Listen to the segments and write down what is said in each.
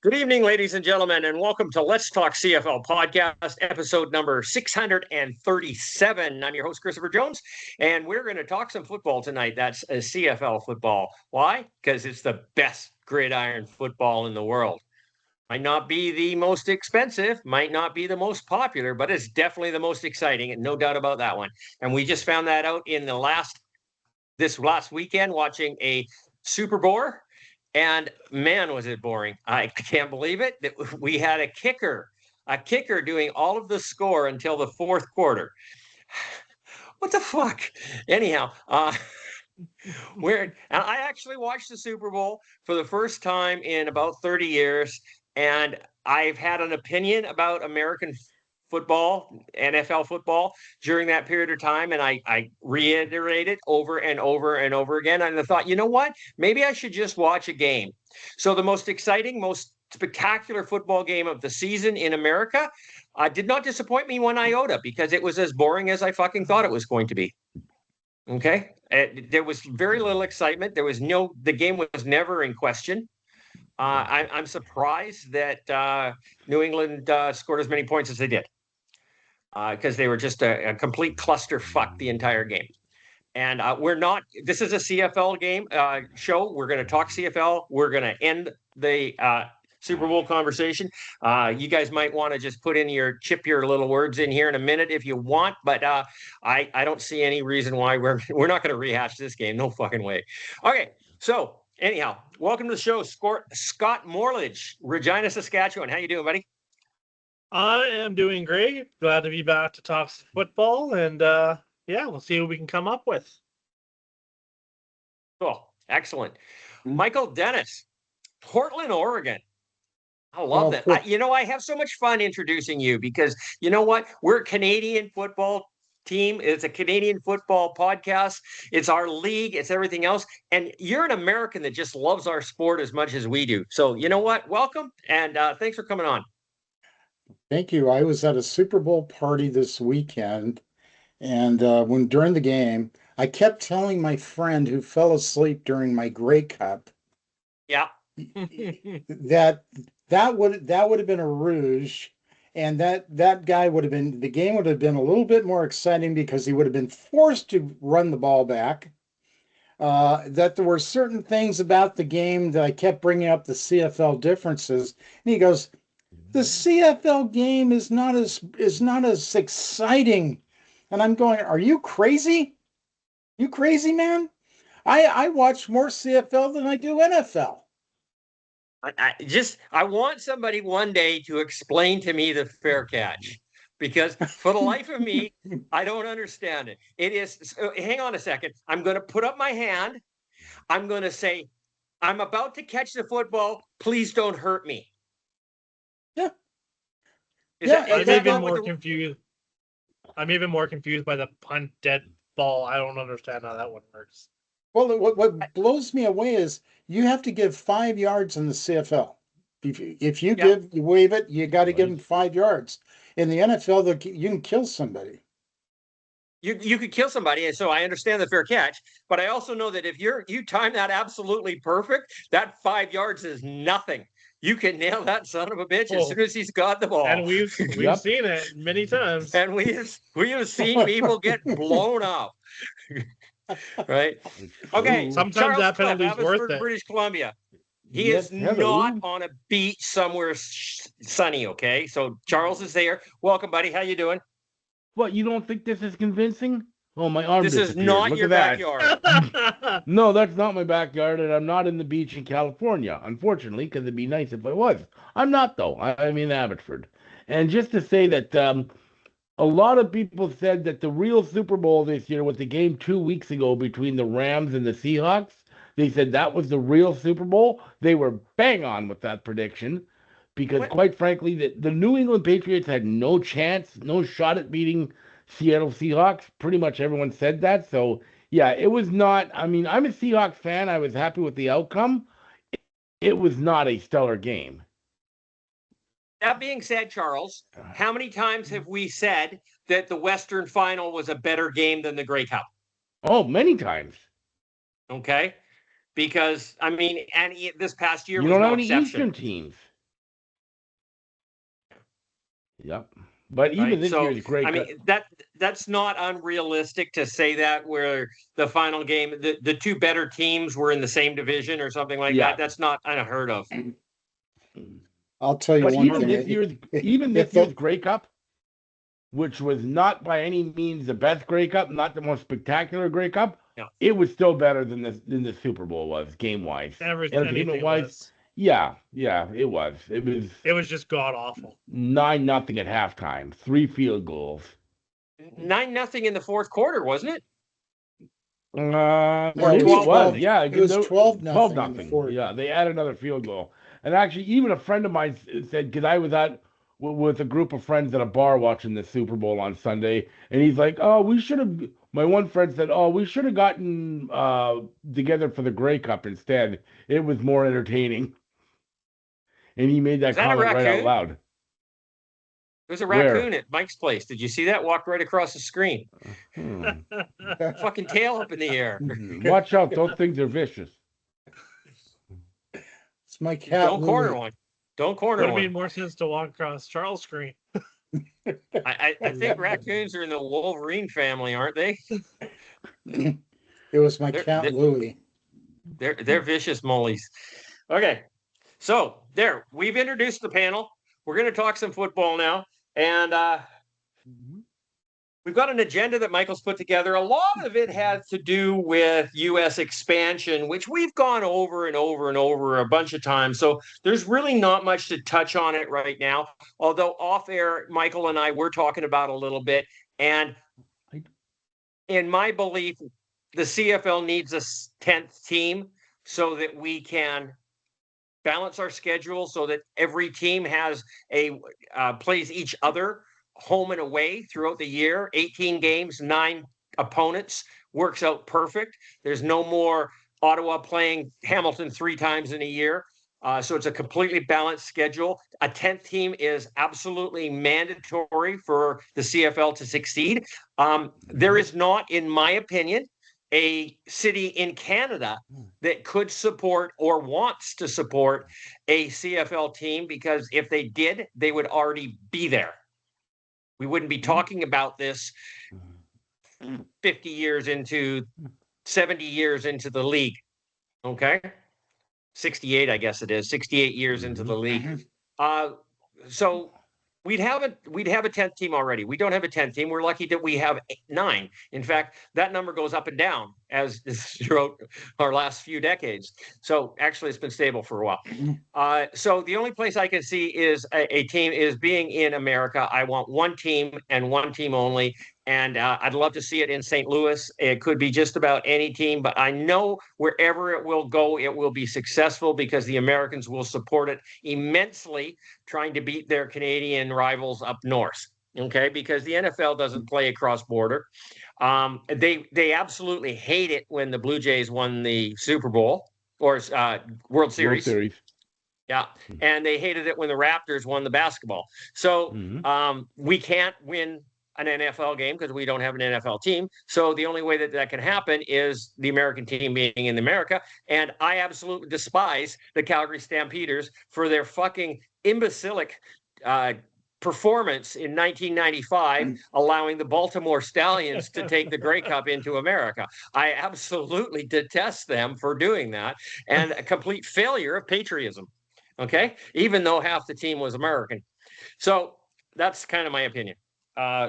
Good evening, ladies and gentlemen, and welcome to Let's Talk CFL podcast, episode number 637. I'm your host, Christopher Jones, and we're going to talk some football tonight. That's a CFL football. Why? Because it's the best gridiron football in the world. Might not be the most expensive, might not be the most popular, but it's definitely the most exciting, and no doubt about that one. And we just found that out in this last weekend watching a Super Bowl. And man, was it boring. I can't believe it. We had a kicker doing all of the score until the fourth quarter. What the fuck? Anyhow, weird. And I actually watched the Super Bowl for the first time in about 30 years. And I've had an opinion about American football, NFL football during that period of time. And I reiterate it over and over and over again. And I thought, you know what? Maybe I should just watch a game. So the most exciting, most spectacular football game of the season in America did not disappoint me one iota because it was as boring as I fucking thought it was going to be. Okay. There was very little excitement. The game was never in question. I'm surprised that New England scored as many points as they did because they were just a complete clusterfuck the entire game. And this is a CFL game show. We're going to talk CFL. We're going to end the Super Bowl conversation. You guys might want to just chip your little words in here in a minute if you want, but I don't see any reason why we're not going to rehash this game. No fucking way. Okay, so anyhow, welcome to the show, Scott Morledge, Regina, Saskatchewan. How you doing, buddy? I am doing great. Glad to be back to talk football, and we'll see what we can come up with. Cool, excellent. Michael Dennis, Portland, Oregon. I love that. I have so much fun introducing you because you know what? We're a Canadian football team. It's a Canadian football podcast. It's our league. It's everything else. And you're an American that just loves our sport as much as we do. So you know what? Welcome. And thanks for coming on. Thank you. I was at a Super Bowl party this weekend. And during the game, I kept telling my friend who fell asleep during my Grey Cup. Yeah. that would have been a rouge, and the game would have been a little bit more exciting because he would have been forced to run the ball back. That there were certain things about the game that I kept bringing up the CFL differences, and he goes, "The CFL game is not as exciting," and I'm going, "Are you crazy? You crazy, man? I watch more CFL than I do NFL." I want somebody one day to explain to me the fair catch because for the life of me, I don't understand it. It is, hang on a second. I'm going to put up my hand. I'm going to say, I'm about to catch the football. Please don't hurt me. Yeah. I'm even more confused. I'm even more confused by the punt dead ball. I don't understand how that one works. Well, what blows me away is you have to give 5 yards in the CFL. If you wave it, you got to give them 5 yards. In the NFL, you can kill somebody. You could kill somebody, and so I understand the fair catch. But I also know that if you time that absolutely perfect, that 5 yards is nothing. You can nail that son of a bitch as soon as he's got the ball. And we've seen it many times. And we have seen people get blown up. Right? Okay. Sometimes Charles that penalty is worth it. British Columbia. He is not on a beach somewhere sunny. Okay, so Charles is there. Welcome, buddy. How you doing? What? You don't think this is convincing? Oh, my arm. This is not your backyard. No, that's not my backyard, and I'm not in the beach in California, unfortunately, because it'd be nice if I was. I'm not, though. I'm in Abbotsford. And just to say that a lot of people said that the real Super Bowl this year was the game 2 weeks ago between the Rams and the Seahawks. They said that was the real Super Bowl. They were bang on with that prediction because, quite frankly, the New England Patriots had no chance, no shot at beating Seattle Seahawks. Pretty much everyone said that. So, yeah, it was not. I mean, I'm a Seahawks fan. I was happy with the outcome. It was not a stellar game. That being said, Charles, how many times have we said that the Western Final was a better game than the Grey Cup? Oh, many times. Okay. Because, I mean, and this past year you was don't no have any exception. Eastern teams. Yep. But even Right? this So, year's Grey I Cup. mean, that's not unrealistic to say that where the final game, the two better teams were in the same division or something like Yeah. that. That's not unheard of. I'll tell you But one even thing. this year's Grey Cup, which was not by any means the best Grey Cup, not the most spectacular Grey Cup, Yeah. it was still better than the Super Bowl was, game wise. Entertainment wise, yeah, it was. It was just god awful. 9-0 at halftime, 3 field goals. 9-0 in the fourth quarter, wasn't it? No, Maybe it was it was. 12. Yeah, It was 12-0 12 in the nothing. fourth. Yeah, they added another field goal. And actually, even a friend of mine said, because I was with a group of friends at a bar watching the Super Bowl on Sunday, and he's like, "Oh, we should have." My one friend said, "Oh, we should have gotten together for the Grey Cup instead. It was more entertaining." And he made that Is that a comment right out raccoon? loud. There's a Where? raccoon at Mike's place. Did you see that? Walked right across the screen. Fucking tail up in the air. Watch out! Those things are vicious. It's my cat. Don't corner Louie. one. Don't corner Would have one. made more sense to walk across Charles' screen. I think raccoons are in the Wolverine family, aren't they? It was my They're- cat they're- Louie. They're vicious mollies. Okay, so there we've introduced the panel. We're going to talk some football now, and we've got an agenda that Michael's put together. A lot of it has to do with U.S. expansion, which we've gone over and over and over a bunch of times. So there's really not much to touch on it right now. Although off air, Michael and I were talking about a little bit, and in my belief, the CFL needs a 10th team so that we can balance our schedule so that every team has plays each other home and away throughout the year. 18 games, 9 opponents, works out perfect. There's no more Ottawa playing Hamilton 3 times in a year. So it's a completely balanced schedule. A 10th team is absolutely mandatory for the CFL to succeed. There is not, in my opinion, a city in Canada that could support or wants to support a CFL team, because if they did, they would already be there. We wouldn't be talking about this 50 years into 70 years into the league. Okay. 68, I guess it is 68 years into the league. So we'd have a 10th team already. We don't have a 10th team. We're lucky that we have 9. In fact, that number goes up and down as throughout our last few decades. So actually, it's been stable for a while. So the only place I can see is a team is being in America. I want one team and one team only. And I'd love to see it in St. Louis. It could be just about any team, but I know wherever it will go, it will be successful because the Americans will support it immensely, trying to beat their Canadian rivals up north. Okay, because the NFL doesn't play across border. They absolutely hate it when the Blue Jays won the Super Bowl or World Series. Yeah, and they hated it when the Raptors won the basketball. So we can't win an NFL game because we don't have an NFL team. So the only way that can happen is the American team being in America. And I absolutely despise the Calgary Stampeders for their fucking imbecilic performance in 1995, allowing the Baltimore Stallions to take the Grey Cup into America. I absolutely detest them for doing that, and a complete failure of patriotism. Okay, even though half the team was American. So that's kind of my opinion.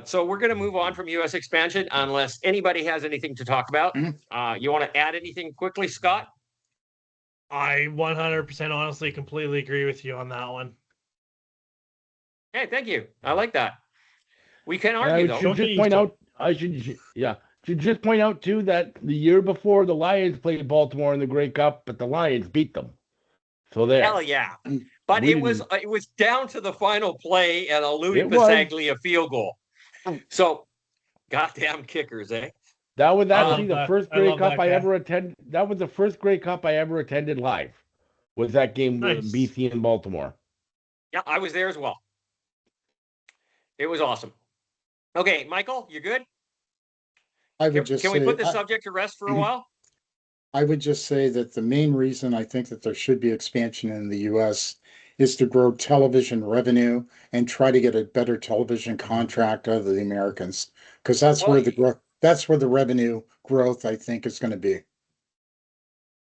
So we're going to move on from U.S. expansion unless anybody has anything to talk about. You want to add anything quickly, Scott? I 100% honestly completely agree with you on that one. Hey, thank you. I like that. We can argue, though. Should just point out too that the year before the Lions played Baltimore in the Grey Cup, but the Lions beat them. So there. Hell yeah. But it was down to the final play and a Louis Pasaglia field goal. So, goddamn kickers, eh? That was actually the first Grey Cup I ever attended. That was the first Grey Cup I ever attended live. Was that game with BC and Baltimore? Yeah, I was there as well. It was awesome. Okay, Michael, you good? Can we put the subject to rest for a while? I would just say that the main reason I think that there should be expansion in the U.S. is to grow television revenue and try to get a better television contract out of the Americans, because that's where the growth, that's where the revenue growth, I think, is going to be.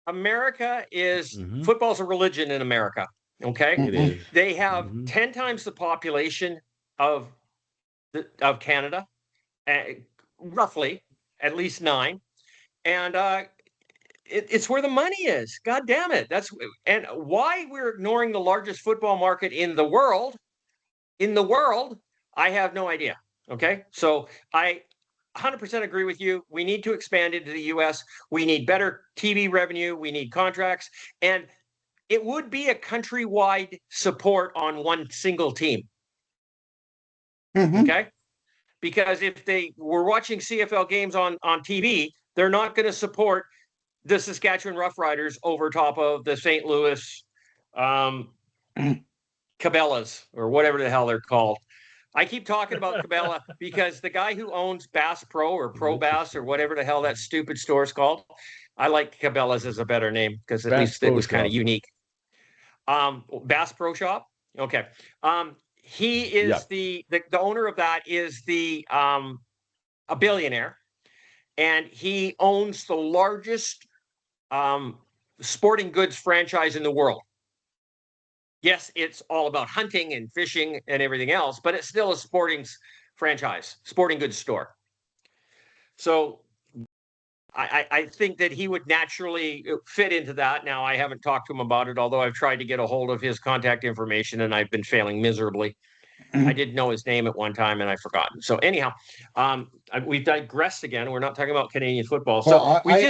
America is football's a religion in America. Okay, It is. They have 10 times the population of Canada, roughly, at least 9, and it's where the money is. God damn it! And why we're ignoring the largest football market in the world. I have no idea. Okay, so I 100% agree with you. We need to expand into the U.S. We need better TV revenue. We need contracts, and it would be a countrywide support on one single team. Okay, because if they were watching CFL games on TV, they're not going to support the Saskatchewan Roughriders over top of the St. Louis Cabela's or whatever the hell they're called. I keep talking about Cabela because the guy who owns Bass Pro or Pro Bass or whatever the hell that stupid store is called, I like Cabela's as a better name because at least it was kind of unique. Bass Pro Shop. Okay. He is the owner of that is a billionaire, and he owns the largest sporting goods franchise in the world. Yes, it's all about hunting and fishing and everything else, but it's still a sporting franchise, sporting goods store. So I think that he would naturally fit into that. Now, I haven't talked to him about it, although I've tried to get a hold of his contact information, and I've been failing miserably. I did know his name at one time, and I've forgotten. So anyhow, we've digressed again. We're not talking about Canadian football. So well,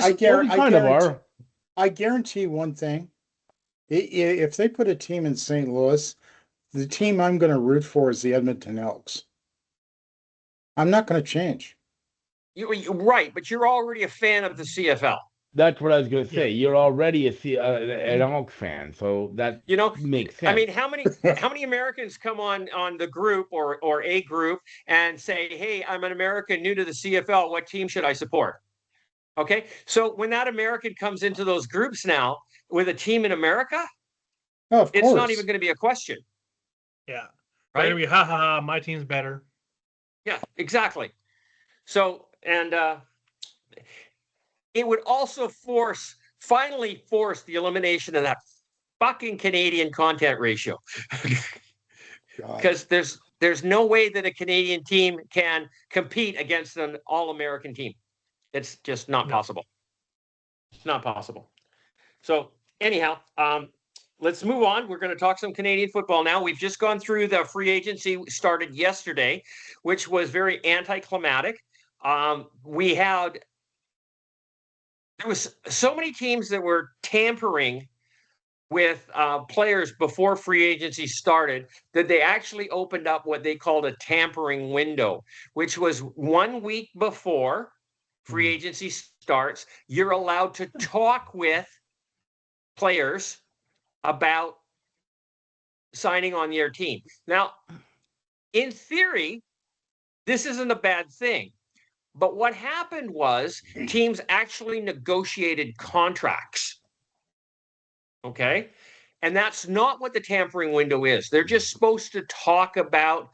I guarantee one thing. If they put a team in St. Louis, the team I'm going to root for is the Edmonton Elks. I'm not going to change. You're right, but you're already a fan of the CFL. That's what I was going to say. You're already an Elks fan, so that makes sense. I mean, how many Americans come on the group or a group and say, "Hey, I'm an American new to the CFL. What team should I support?" Okay, so when that American comes into those groups now with a team in America, it's not even going to be a question. Yeah, right? Maybe, ha, my team's better. Yeah, exactly. So, and it would also finally force the elimination of that fucking Canadian content ratio. Because there's no way that a Canadian team can compete against an all-American team. It's just not possible. It's not possible. So anyhow, let's move on. We're going to talk some Canadian football now. We've just gone through the free agency started yesterday, which was very anticlimactic. There was so many teams that were tampering with players before free agency started that they actually opened up what they called a tampering window, which was 1 week before free agency starts. You're allowed to talk with players about signing on their team. Now, in theory, this isn't a bad thing. But what happened was teams actually negotiated contracts. Okay? And that's not what the tampering window is. They're just supposed to talk about,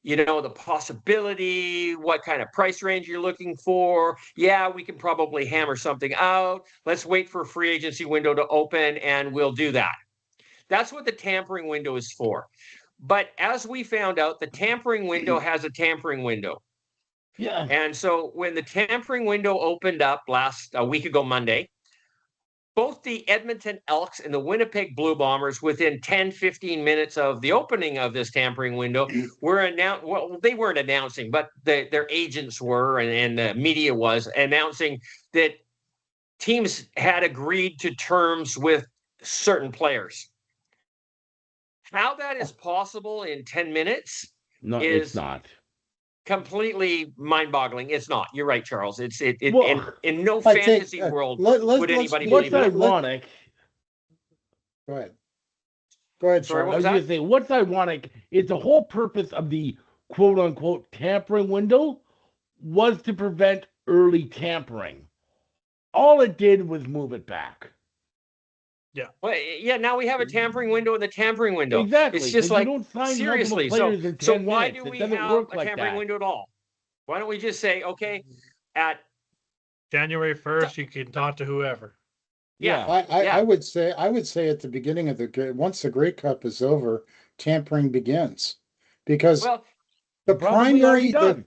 the possibility, what kind of price range you're looking for. Yeah, we can probably hammer something out. Let's wait for a free agency window to open and we'll do that. That's what the tampering window is for. But as we found out, the tampering window has a tampering window. Yeah. And so when the tampering window opened up a week ago Monday, both the Edmonton Elks and the Winnipeg Blue Bombers, within 10, 15 minutes of the opening of this tampering window, were announced. Well, they weren't announcing, but their agents were, and the media was announcing that teams had agreed to terms with certain players. How that is possible in 10 minutes it's not. Completely mind-boggling. It's not. You're right, Charles. In no fantasy world would anybody believe what's ironic. Go ahead, Sorry, Charles. what was I was going to say, what's ironic is the whole purpose of the quote-unquote tampering window was to prevent early tampering. All it did was move it back. Well, yeah, now we have a tampering window in the tampering window. Exactly. It's just 'Cause you like, don't sign seriously. multiple players in So 10 why minutes. do It we doesn't have work a like tampering that. window at all? Why don't we just say, okay, at January 1st, you can talk to whoever. yeah, I would say at the beginning of once the Grey Cup is over, tampering begins, because well, the Probably already primary the done.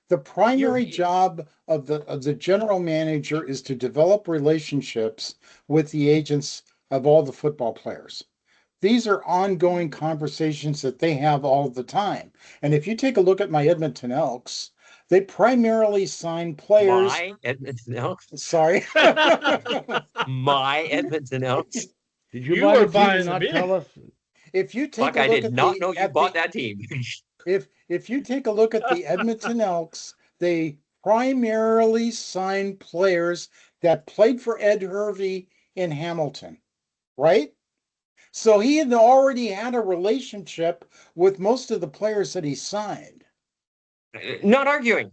the primary you're job of the general manager is to develop relationships with the agents of all the football players. These are ongoing conversations that they have all the time. And if you take a look at my Edmonton Elks, they primarily sign players. my Edmonton Elks. Sorry. My Edmonton Elks. Did you You buy were the team buying and the not beer. tell us? If you take Fuck, a I look did not know you bought that team. if you take a look at the Edmonton Elks, they primarily sign players that played for Ed Hervey in Hamilton, right? So he had already had a relationship with most of the players that he signed. Not arguing.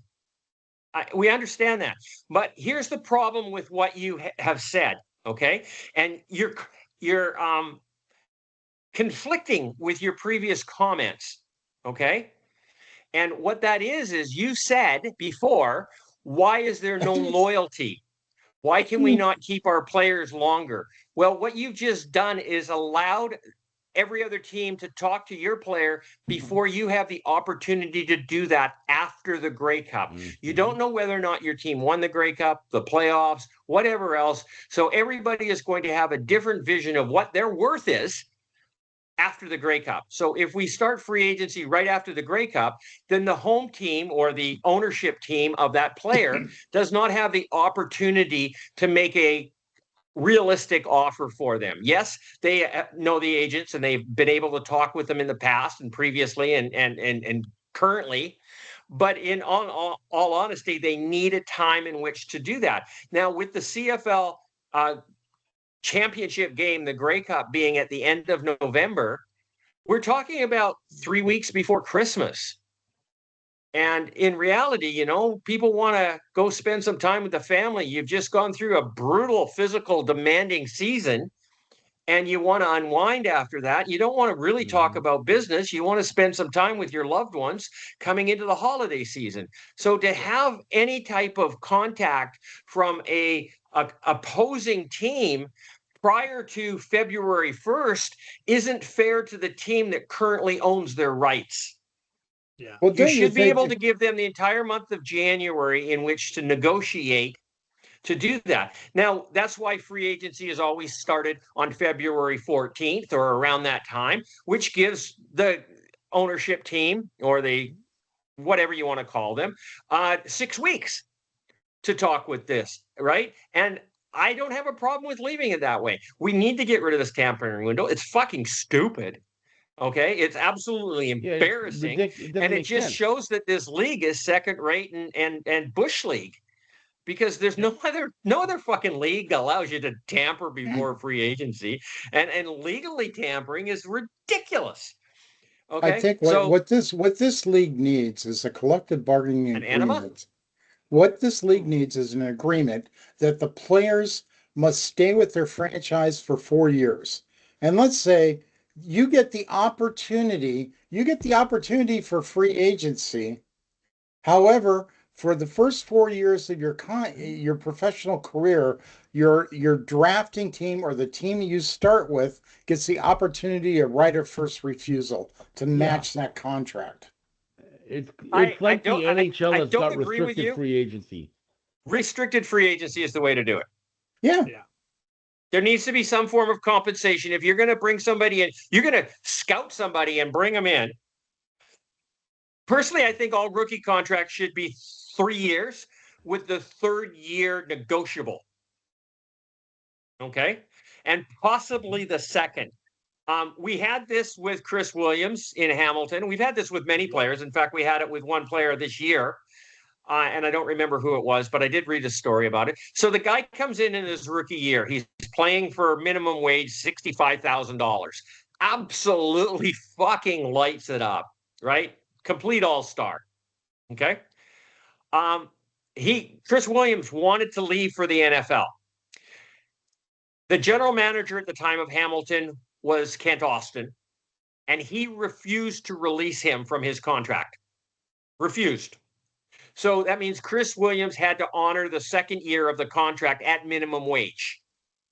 We understand that. But here's the problem with what you have said, okay? And you're conflicting with your previous comments, okay? And what that is you said before, why is there no loyalty? Why can we not keep our players longer? Well, what you've just done is allowed every other team to talk to your player before you have the opportunity to do that after the Grey Cup. You don't know whether or not your team won the Grey Cup, the playoffs, whatever else. So everybody is going to have a different vision of what their worth is after the Grey Cup. So if we start free agency right after the Grey Cup, then the home team or the ownership team of that player does not have the opportunity to make a realistic offer for them. Yes, they know the agents and they've been able to talk with them in the past and previously and currently. But in all honesty, they need a time in which to do that. Now, with the CFL championship game, the Grey Cup being at the end of November, we're talking about 3 weeks before Christmas. And in reality, people want to go spend some time with the family. You've just gone through a brutal, physical, demanding season, and you want to unwind after that. You don't want to really talk about business. You want to spend some time with your loved ones coming into the holiday season. So to have any type of contact from a opposing team prior to February 1st isn't fair to the team that currently owns their rights. Yeah. Well, You don't you should be think able to give them the entire month of January in which to negotiate to do that. Now, that's why free agency is always started on February 14th or around that time, which gives the ownership team or the whatever you want to call them 6 weeks to talk with this, right? And I don't have a problem with leaving it that way. We need to get rid of this tampering window. It's fucking stupid. Okay, it's absolutely Yeah, it's embarrassing, ridiculous. It doesn't and it make just sense. shows that this league is second rate and bush league because there's no other fucking league allows you to tamper before free agency, and legally tampering is ridiculous. I Okay, think so what this league needs is a collective bargaining an enema. agreement. What this league needs is an agreement that the players must stay with their franchise for 4 years. And let's say you get the opportunity for free agency. However, for the first 4 years of your professional career, your drafting team or the team you start with gets the opportunity of right of first refusal to match that contract. It's I like the don't I, NHL I has don't got agree with restricted you. free agency. Restricted free agency is the way to do it. Yeah. Yeah. There needs to be some form of compensation. If you're going to bring somebody in, you're going to scout somebody and bring them in. Personally, I think all rookie contracts should be 3 years with the third year negotiable. Okay. And possibly the second. We had this with Chris Williams in Hamilton. We've had this with many players. In fact, we had it with one player this year. And I don't remember who it was, but I did read a story about it. So the guy comes in his rookie year. He's playing for minimum wage, $65,000. Absolutely fucking lights it up, right? Complete all-star. Okay. Chris Williams wanted to leave for the NFL. The general manager at the time of Hamilton was Kent Austin, and he refused to release him from his contract. Refused. So that means Chris Williams had to honor the second year of the contract at minimum wage,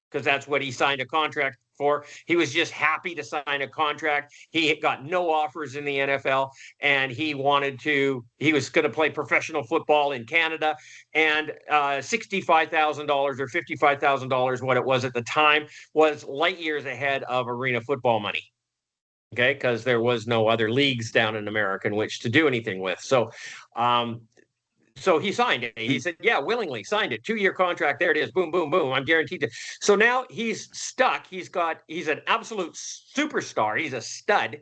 because that's what he signed a contract for. He was just happy to sign a contract. He got no offers in the NFL, and he was going to play professional football in Canada, and $65,000 or $55,000, what it was at the time, was light years ahead of arena football money. Okay, because there was no other leagues down in America in which to do anything with. So he signed it. He said, yeah, willingly signed it. 2-year contract. There it is. Boom, boom, boom. I'm guaranteed to. So now he's stuck. He's an absolute superstar. He's a stud.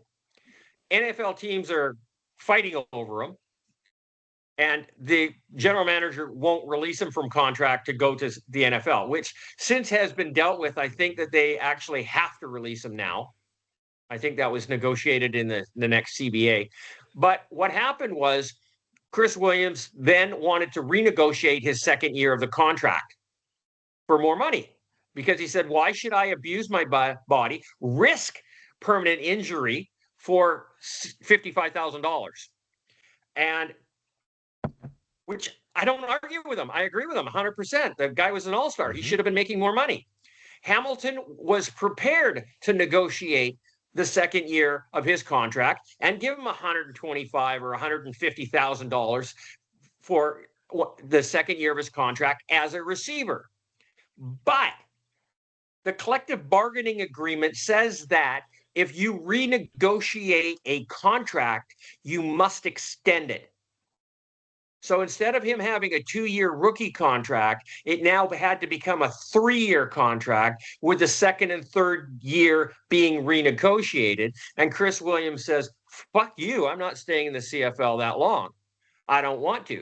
NFL teams are fighting over him. And the general manager won't release him from contract to go to the NFL, which since has been dealt with. I think that they actually have to release him now. I think that was negotiated in the next CBA. But what happened was, Chris Williams then wanted to renegotiate his second year of the contract for more money, because he said, why should I abuse my body, risk permanent injury for $55,000? And which I don't argue with him. I agree with him 100%. The guy was an all-star. He should have been making more money. Hamilton was prepared to negotiate the second year of his contract and give him $125,000 or $150,000 for the second year of his contract as a receiver. But the collective bargaining agreement says that if you renegotiate a contract, you must extend it. So instead of him having a 2-year rookie contract, it now had to become a 3-year contract, with the second and third year being renegotiated. And Chris Williams says, fuck you, I'm not staying in the CFL that long. I don't want to.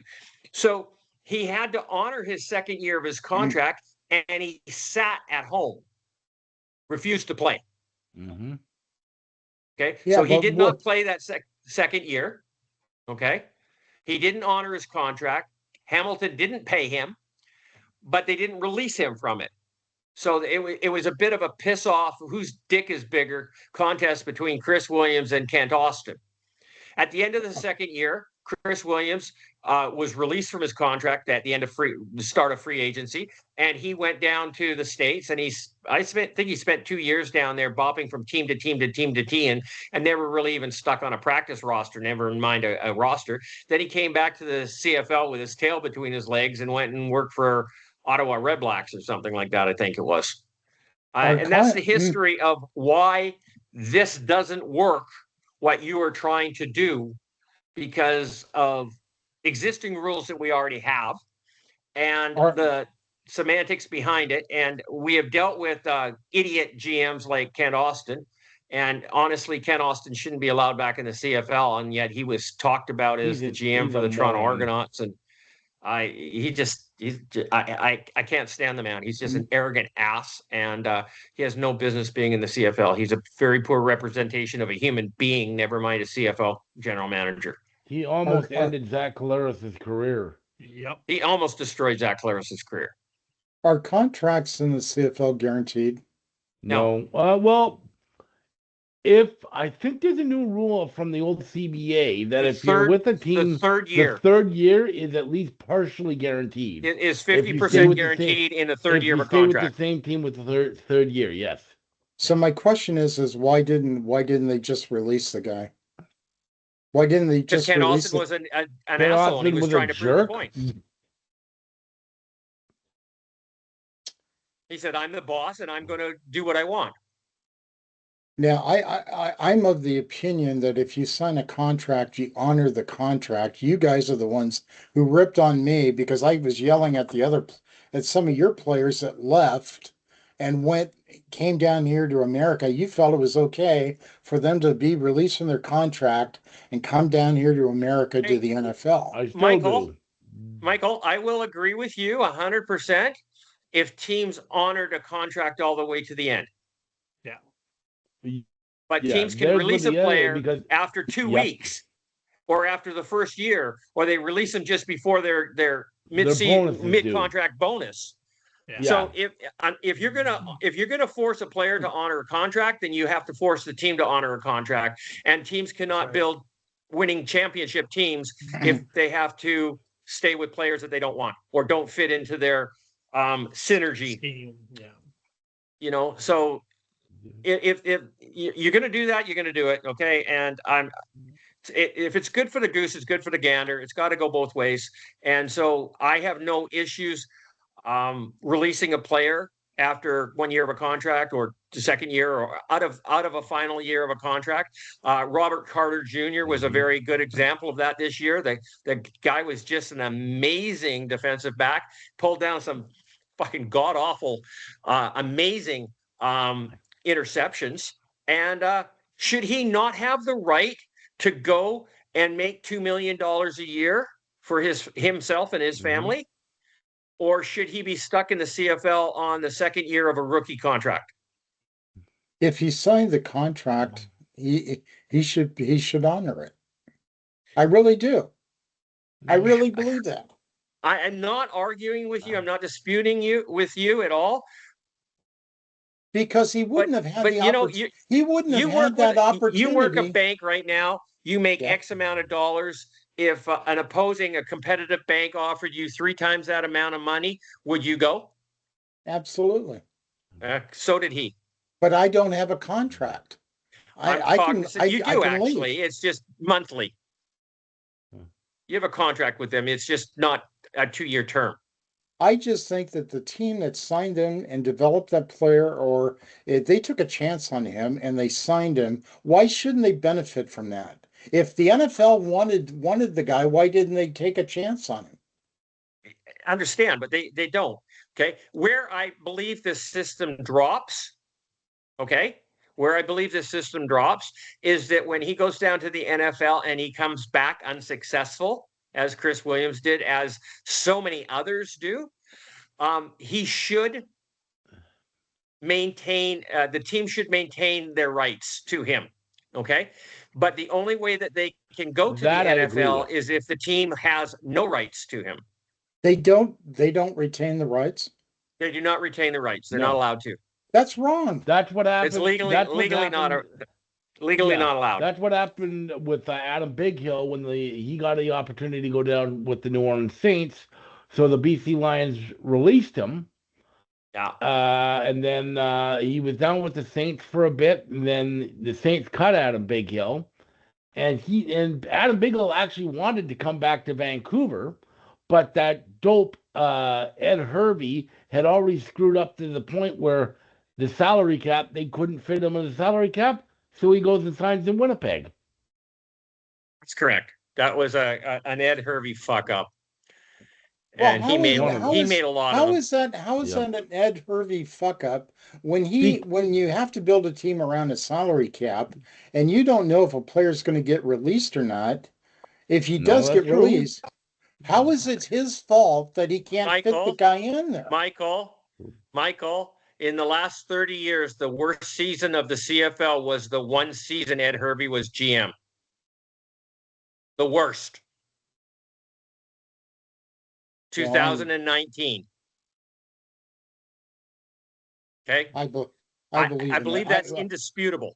So he had to honor his second year of his contract, and he sat at home, refused to play. Mm-hmm. Okay, yeah, so he did not play that second year. Okay. He didn't honor his contract. Hamilton didn't pay him, but they didn't release him from it. So it was a bit of a piss off, whose dick is bigger contest between Chris Williams and Kent Austin. At the end of the second year, Chris Williams was released from his contract at the end of the start of free agency, and he went down to the States, and I think he spent 2 years down there bopping from team to team to team to team, and never really even stuck on a practice roster, never mind a roster. Then he came back to the CFL with his tail between his legs and went and worked for Ottawa Red Blacks or something like that, I think it was. And that's the history of why this doesn't work, what you are trying to do, because of existing rules that we already have and the semantics behind it. And we have dealt with idiot GMs like Kent Austin. And honestly, Kent Austin shouldn't be allowed back in the CFL. And yet he was talked about as the GM for the Toronto Argonauts. And I can't stand the man. He's just an arrogant ass, and he has no business being in the CFL. He's a very poor representation of a human being, never mind a CFL general manager. He almost ended Zach Collaros' career. Yep. He almost destroyed Zach Collaros' career. Are contracts in the CFL guaranteed? No. Well, I think there's a new rule from the old CBA that if you're with a team, the third year is at least partially guaranteed. It is 50% guaranteed in the third year of a contract. With the same team with the third year, yes. So my question is why didn't they just release the guy? Why didn't they just Ken release Austin was an asshole, and he was trying to prove a point. He said, I'm the boss, and I'm going to do what I want. Now, I'm of the opinion that if you sign a contract, you honor the contract. You guys are the ones who ripped on me because I was yelling at some of your players that left and came down here to America. You felt it was okay for them to be released from their contract and come down here to America to the NFL. Michael, I will agree with you 100% if teams honored a contract all the way to the end. But teams can release a player after 2 weeks or after the first year, or they release them just before their mid-contract bonus. Yeah. So if you're gonna force a player to honor a contract, then you have to force the team to honor a contract. And teams cannot build winning championship teams if they have to stay with players that they don't want or don't fit into their synergy. Scheme, yeah. You know, so if you're going to do that, you're going to do it, okay? And if it's good for the goose, it's good for the gander. It's got to go both ways. And so I have no issues releasing a player after 1 year of a contract or the second year or out of a final year of a contract. Robert Carter Jr. was a very good example of that this year. The guy was just an amazing defensive back, pulled down some fucking god awful, amazing interceptions. And should he not have the right to go and make $2 million a year for himself and his family? Or should he be stuck in the CFL on the second year of a rookie contract? If he signed the contract, he should honor it. I really do. I really believe that. I am not arguing with you. I'm not disputing with you at all. Because he wouldn't have had the opportunity. He wouldn't have had that opportunity. You work a bank right now. You make X amount of dollars. If a competitive bank offered you 3 times that amount of money, would you go? Absolutely. So did he. But I don't have a contract. I can actually. Leave. It's just monthly. You have a contract with them. It's just not a 2-year term. I just think that the team that signed him and developed that player, or if they took a chance on him and they signed him, why shouldn't they benefit from that? If the NFL wanted the guy, why didn't they take a chance on him? I understand, but they don't. Okay. Where I believe this system drops, is that when he goes down to the NFL and he comes back unsuccessful, as Chris Williams did, as so many others do, he should maintain, the team should maintain their rights to him. Okay. But the only way that they can go to the NFL is if the team has no rights to him. They don't retain the rights? They do not retain the rights. They're not allowed to. That's wrong. That's what happened. It's legally not allowed. That's what happened with Adam Bighill when he got the opportunity to go down with the New Orleans Saints. So the BC Lions released him. Yeah. And then he was down with the Saints for a bit, and then the Saints cut Adam Bighill, and Adam Bighill actually wanted to come back to Vancouver, but that dope Ed Hervey had already screwed up to the point where the salary cap, they couldn't fit him in the salary cap, so he goes and signs in Winnipeg. That's correct. That was an Ed Hervey fuck up. Well, and he made a lot of them. How is that an Ed Hervey fuck up when you have to build a team around a salary cap and you don't know if a player's going to get released or not? If he does get released, how is it his fault that he can't fit the guy in there? Michael, in the last 30 years, the worst season of the CFL was the one season Ed Hervey was GM. The worst. 2019. Okay. I believe that's indisputable.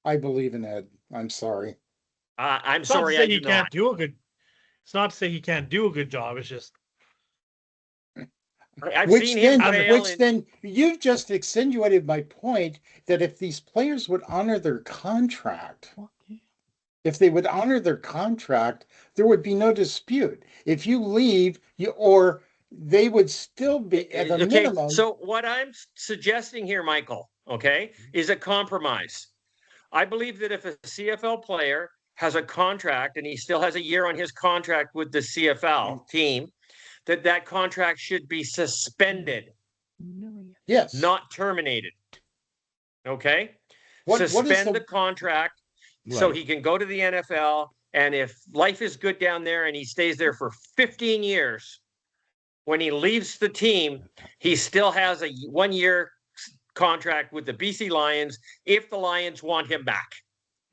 I believe in Ed. I'm sorry. I'm sorry. I can't do a good. It's not to say he can't do a good job. It's just. I've seen him then you've just accentuated my point that if these players would honor their contract, there would be no dispute. If you leave, they would still be at a minimum. So what I'm suggesting here, Michael, is a compromise. I believe that if a CFL player has a contract and he still has a year on his contract with the CFL team, that contract should be suspended. Yes. Not terminated. Okay? Suspend the contract so he can go to the NFL, and if life is good down there and he stays there for 15 years, when he leaves the team, he still has a 1-year contract with the BC Lions if the Lions want him back.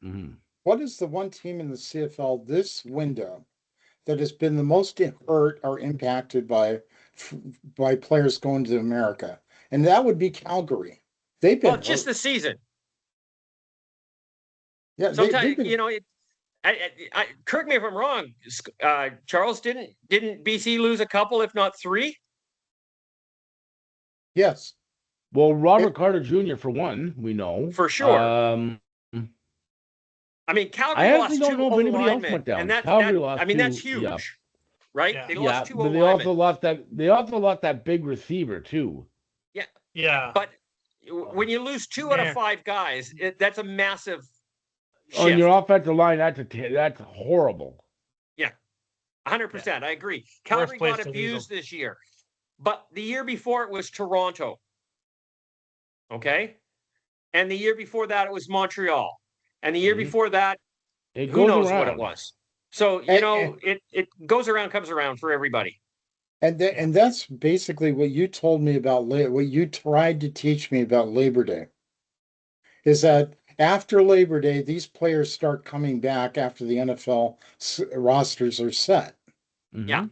Mm-hmm. What is the one team in the CFL this window that has been the most hurt or impacted by by players going to America, and that would be Calgary. They've been just the season. Yeah, sometimes correct me if I'm wrong. Charles, didn't BC lose a couple, if not three? Yes. Well, Robert Carter Jr. for one, we know for sure. I mean, Calgary lost two O-linemen, and that's huge, right? Yeah. They lost two but O-linemen. They also lost that big receiver too. Yeah, yeah. But when you lose 2 out of 5 guys, that's a massive shift. On your offensive line. That's horrible. Yeah, 100%. Yeah. I agree. Calgary got abused this year, but the year before it was Toronto. Okay, and the year before that it was Montreal. And the year before that, who knows what it was. So, it goes around, comes around for everybody. And that's basically what you told me about, what you tried to teach me about Labor Day, is that after Labor Day, these players start coming back after the NFL rosters are set. Mm-hmm. Yeah.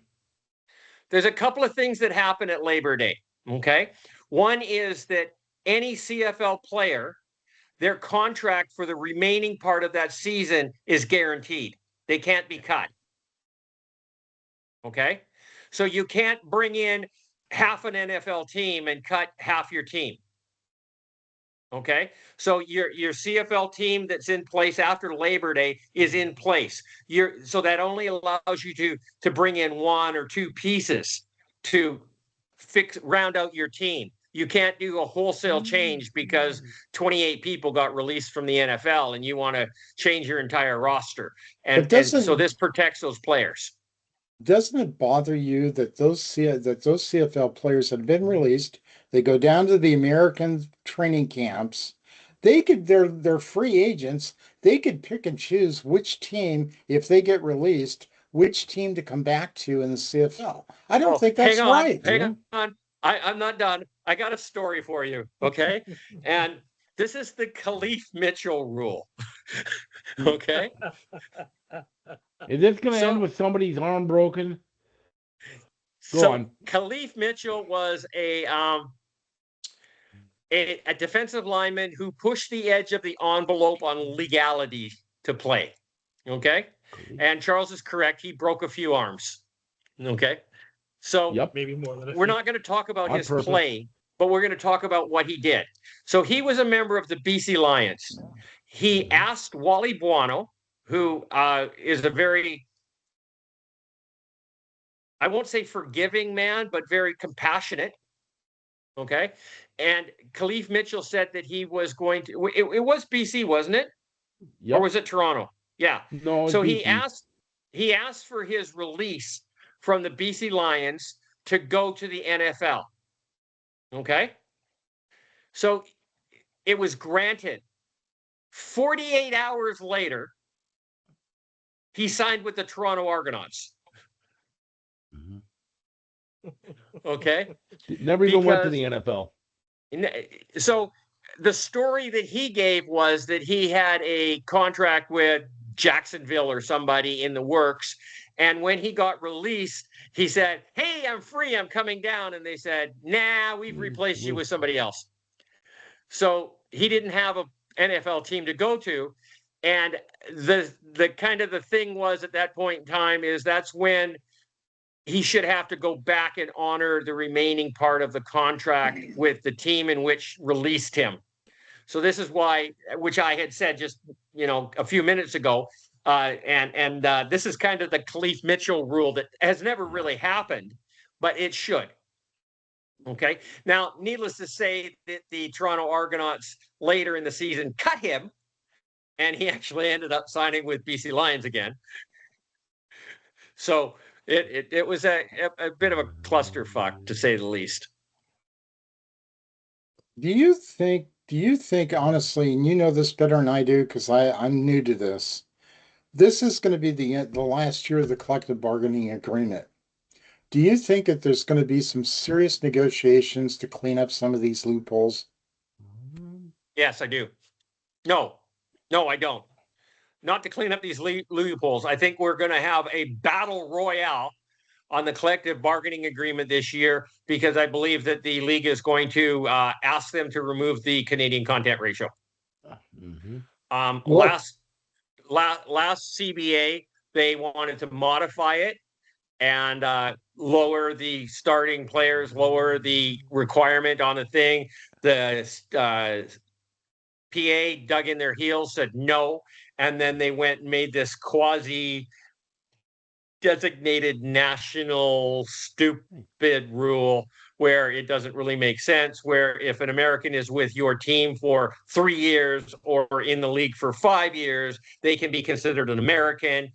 There's a couple of things that happen at Labor Day, okay? One is that any CFL player, their contract for the remaining part of that season is guaranteed. They can't be cut. Okay? So you can't bring in half an NFL team and cut half your team. Okay? So your CFL team that's in place after Labor Day is in place. So that only allows you to bring in 1 or 2 pieces to round out your team. You can't do a wholesale change because 28 people got released from the NFL and you want to change your entire roster. And so this protects those players. Doesn't it bother you that those CFL players have been released? They go down to the American training camps. They're free agents. They could pick and choose which team, if they get released, which team to come back to in the CFL. I don't think that's right. Hang on. I'm not done. I got a story for you, okay? And this is the Khalif Mitchell rule, okay? Is this going to end with somebody's arm broken? Go on. Khalif Mitchell was a defensive lineman who pushed the edge of the envelope on legality to play, okay? And Charles is correct. He broke a few arms, okay? So maybe more than we're not going to talk about his play, but we're going to talk about what he did. So he was a member of the BC Lions. He asked Wally Buono, who is a very, I won't say forgiving man, but very compassionate. Okay. And Khalif Mitchell said that he was going to, it was BC, wasn't it? Yep. Or was it Toronto? Yeah. No. So he asked for his release from the BC Lions to go to the NFL. Okay. So it was granted. 48 hours later, he signed with the Toronto Argonauts. Okay. Never even went to the NFL. So the story that he gave was that he had a contract with Jacksonville or somebody in the works. And when he got released, he said, "Hey, I'm free. I'm coming down." And they said, "Nah, we've replaced you with somebody else." So he didn't have an NFL team to go to. And the kind of the thing was at that point in time is that's when he should have to go back and honor the remaining part of the contract with the team in which released him. So this is why, which I had said just, a few minutes ago, and this is kind of the Khalif Mitchell rule that has never really happened, but it should. Okay. Now, needless to say that the Toronto Argonauts later in the season cut him, and he actually ended up signing with BC Lions again. So it was a bit of a clusterfuck, to say the least. Do you think honestly, and you know this better than I do because I'm new to this, this is going to be the last year of the collective bargaining agreement? Do you think that there's going to be some serious negotiations to clean up some of these loopholes? Yes, I do. No, I don't. Not to clean up these loopholes. I think we're going to have a battle royale on the collective bargaining agreement this year because I believe that the league is going to ask them to remove the Canadian content ratio. Last CBA, they wanted to modify it and lower the starting players, lower the requirement on the thing. The PA dug in their heels, said no, and then they went and made this quasi designated national stupid rule where it doesn't really make sense, where if an American is with your team for 3 years or in the league for 5 years, they can be considered an American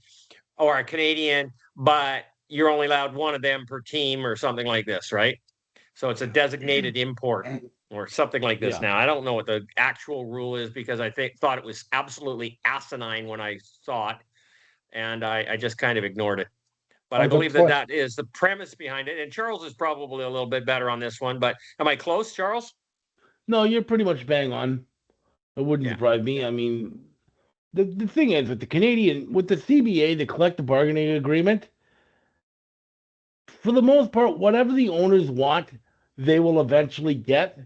or a Canadian, but you're only allowed one of them per team or something like this, right? So it's a designated import or something like this. Now, I don't know what the actual rule is because I thought it was absolutely asinine when I saw it, and I just kind of ignored it. But I believe that is the premise behind it. And Charles is probably a little bit better on this one. But am I close, Charles? No, you're pretty much bang on. It wouldn't surprise me. I mean, the thing is with the CBA, the collective bargaining agreement, for the most part, whatever the owners want, they will eventually get,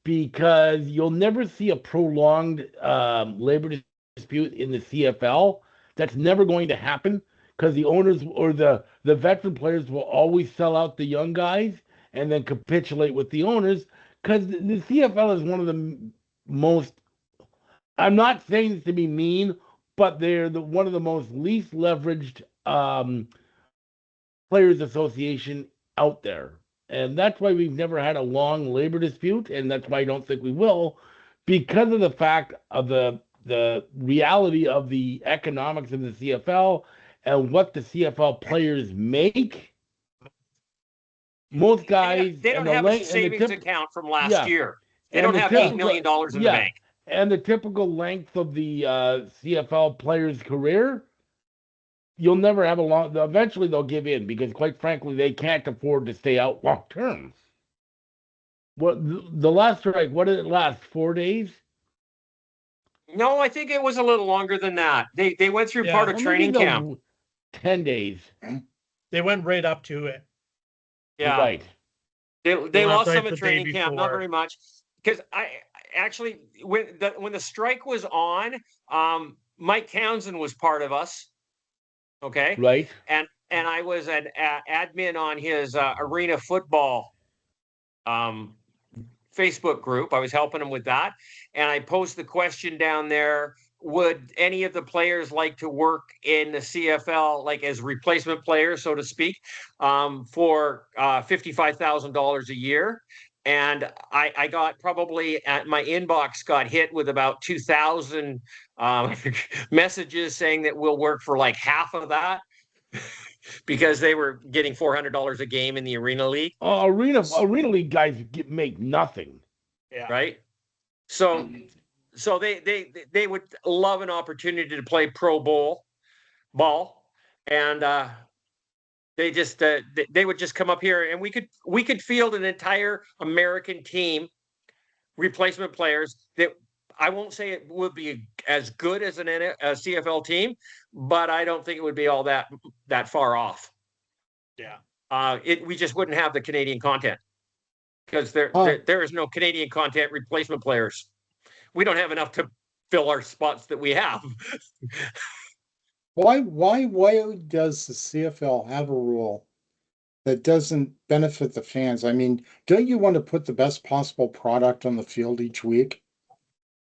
because you'll never see a prolonged labor dispute in the CFL. That's never going to happen, because the owners or the veteran players will always sell out the young guys and then capitulate with the owners, because the CFL is one of the most, I'm not saying this to be mean, but they're one of the most least leveraged players association out there. And that's why we've never had a long labor dispute, and that's why I don't think we will, because of the fact of the reality of the economics of the CFL and what the CFL players make. Most guys they don't have a savings account from last year. They don't have $8 million in the bank. And the typical length of the CFL player's career, you'll never have eventually they'll give in, because quite frankly, they can't afford to stay out long term. What the last strike, what did it last? 4 days? No, I think it was a little longer than that. They went through part of training camp. 10 days. They went right up to it. Yeah. Right. They lost some at training camp, not very much. Because I actually, when the strike was on, Mike Townsend was part of us. Okay. Right. And I was an admin on his arena football Facebook group. I was helping him with that. And I posed the question down there, would any of the players like to work in the CFL, like as replacement players, so to speak, for $55,000 a year? And I got probably at my inbox got hit with about 2,000 messages saying that we'll work for like half of that because they were getting $400 a game in the Arena League. Arena League guys make nothing. Yeah. Right. So they would love an opportunity to play pro bowl ball, and they just they would just come up here, and we could field an entire American team, replacement players that I won't say it would be as good as a CFL team, but I don't think it would be all that far off. Yeah. We just wouldn't have the Canadian content because there is no Canadian content replacement players. We don't have enough to fill our spots that we have. Why does the CFL have a rule that doesn't benefit the fans? I mean, don't you want to put the best possible product on the field each week?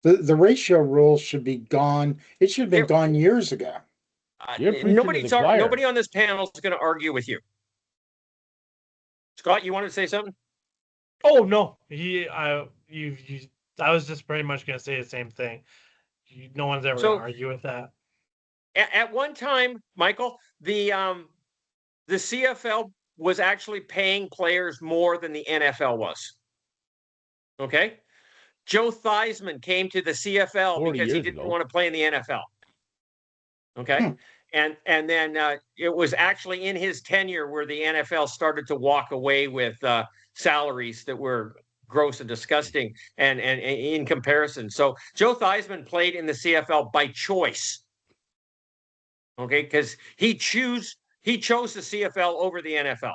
The ratio rule should be gone. It should have been gone years ago. Nobody on this panel is going to argue with you. Scott, you want to say something? Oh no, I was just pretty much going to say the same thing. No one's ever going to argue with that. At one time, Michael, the CFL was actually paying players more than the NFL was. Okay? Joe Theismann came to the CFL because he didn't want to play in the NFL. Okay? And then it was actually in his tenure where the NFL started to walk away with salaries that were gross and disgusting and in comparison. So Joe Theismann played in the CFL by choice. Okay, because he chose he chose the CFL over the NFL.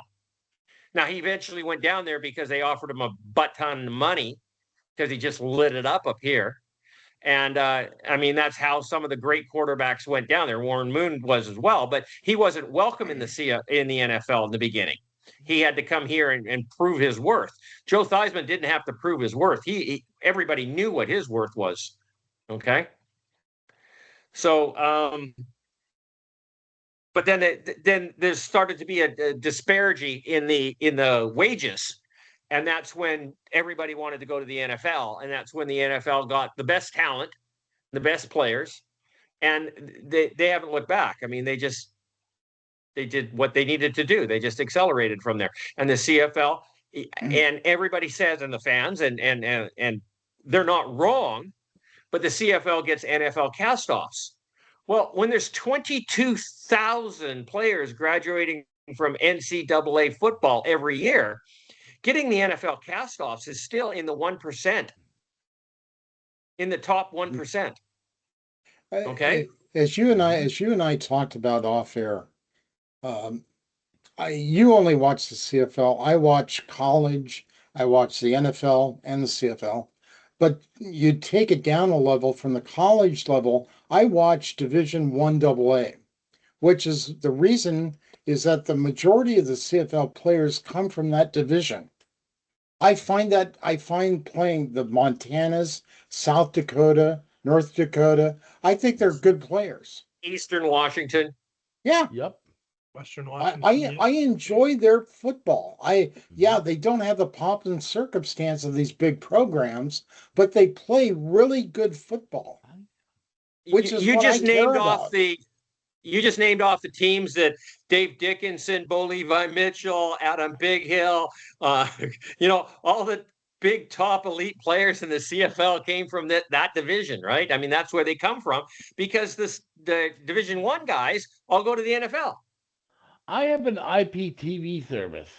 Now, he eventually went down there because they offered him a butt ton of money because he just lit it up here. And I mean, that's how some of the great quarterbacks went down there. Warren Moon was as well, but he wasn't welcome in the NFL in the beginning. He had to come here and prove his worth. Joe Theismann didn't have to prove his worth. Everybody knew what his worth was. Okay. So, but then there started to be a disparity in the wages, and that's when everybody wanted to go to the NFL, and that's when the NFL got the best talent, the best players, and they haven't looked back. I mean, they did what they needed to do. They just accelerated from there. And the CFL, and everybody says, and the fans, and they're not wrong, but the CFL gets NFL castoffs. Well, when there's 22,000 players graduating from NCAA football every year, getting the NFL castoffs is still in the 1%, in the top 1%. Okay. As you and I talked about off air, you only watch the CFL. I watch college. I watch the NFL and the CFL. But you take it down a level from the college level. I watch Division I AA, which is the reason is that the majority of the CFL players come from that division. I find playing the Montanas, South Dakota, North Dakota, I think they're good players. Eastern Washington. Yeah. Yep. Western Washington. I enjoy their football. They don't have the pomp and circumstance of these big programs, but they play really good football. Which is you just named off the teams that Dave Dickinson, Bo Levi Mitchell, Adam Big Hill, all the big top elite players in the CFL came from that division, right? I mean, that's where they come from because the Division I guys all go to the NFL. I have an IPTV service.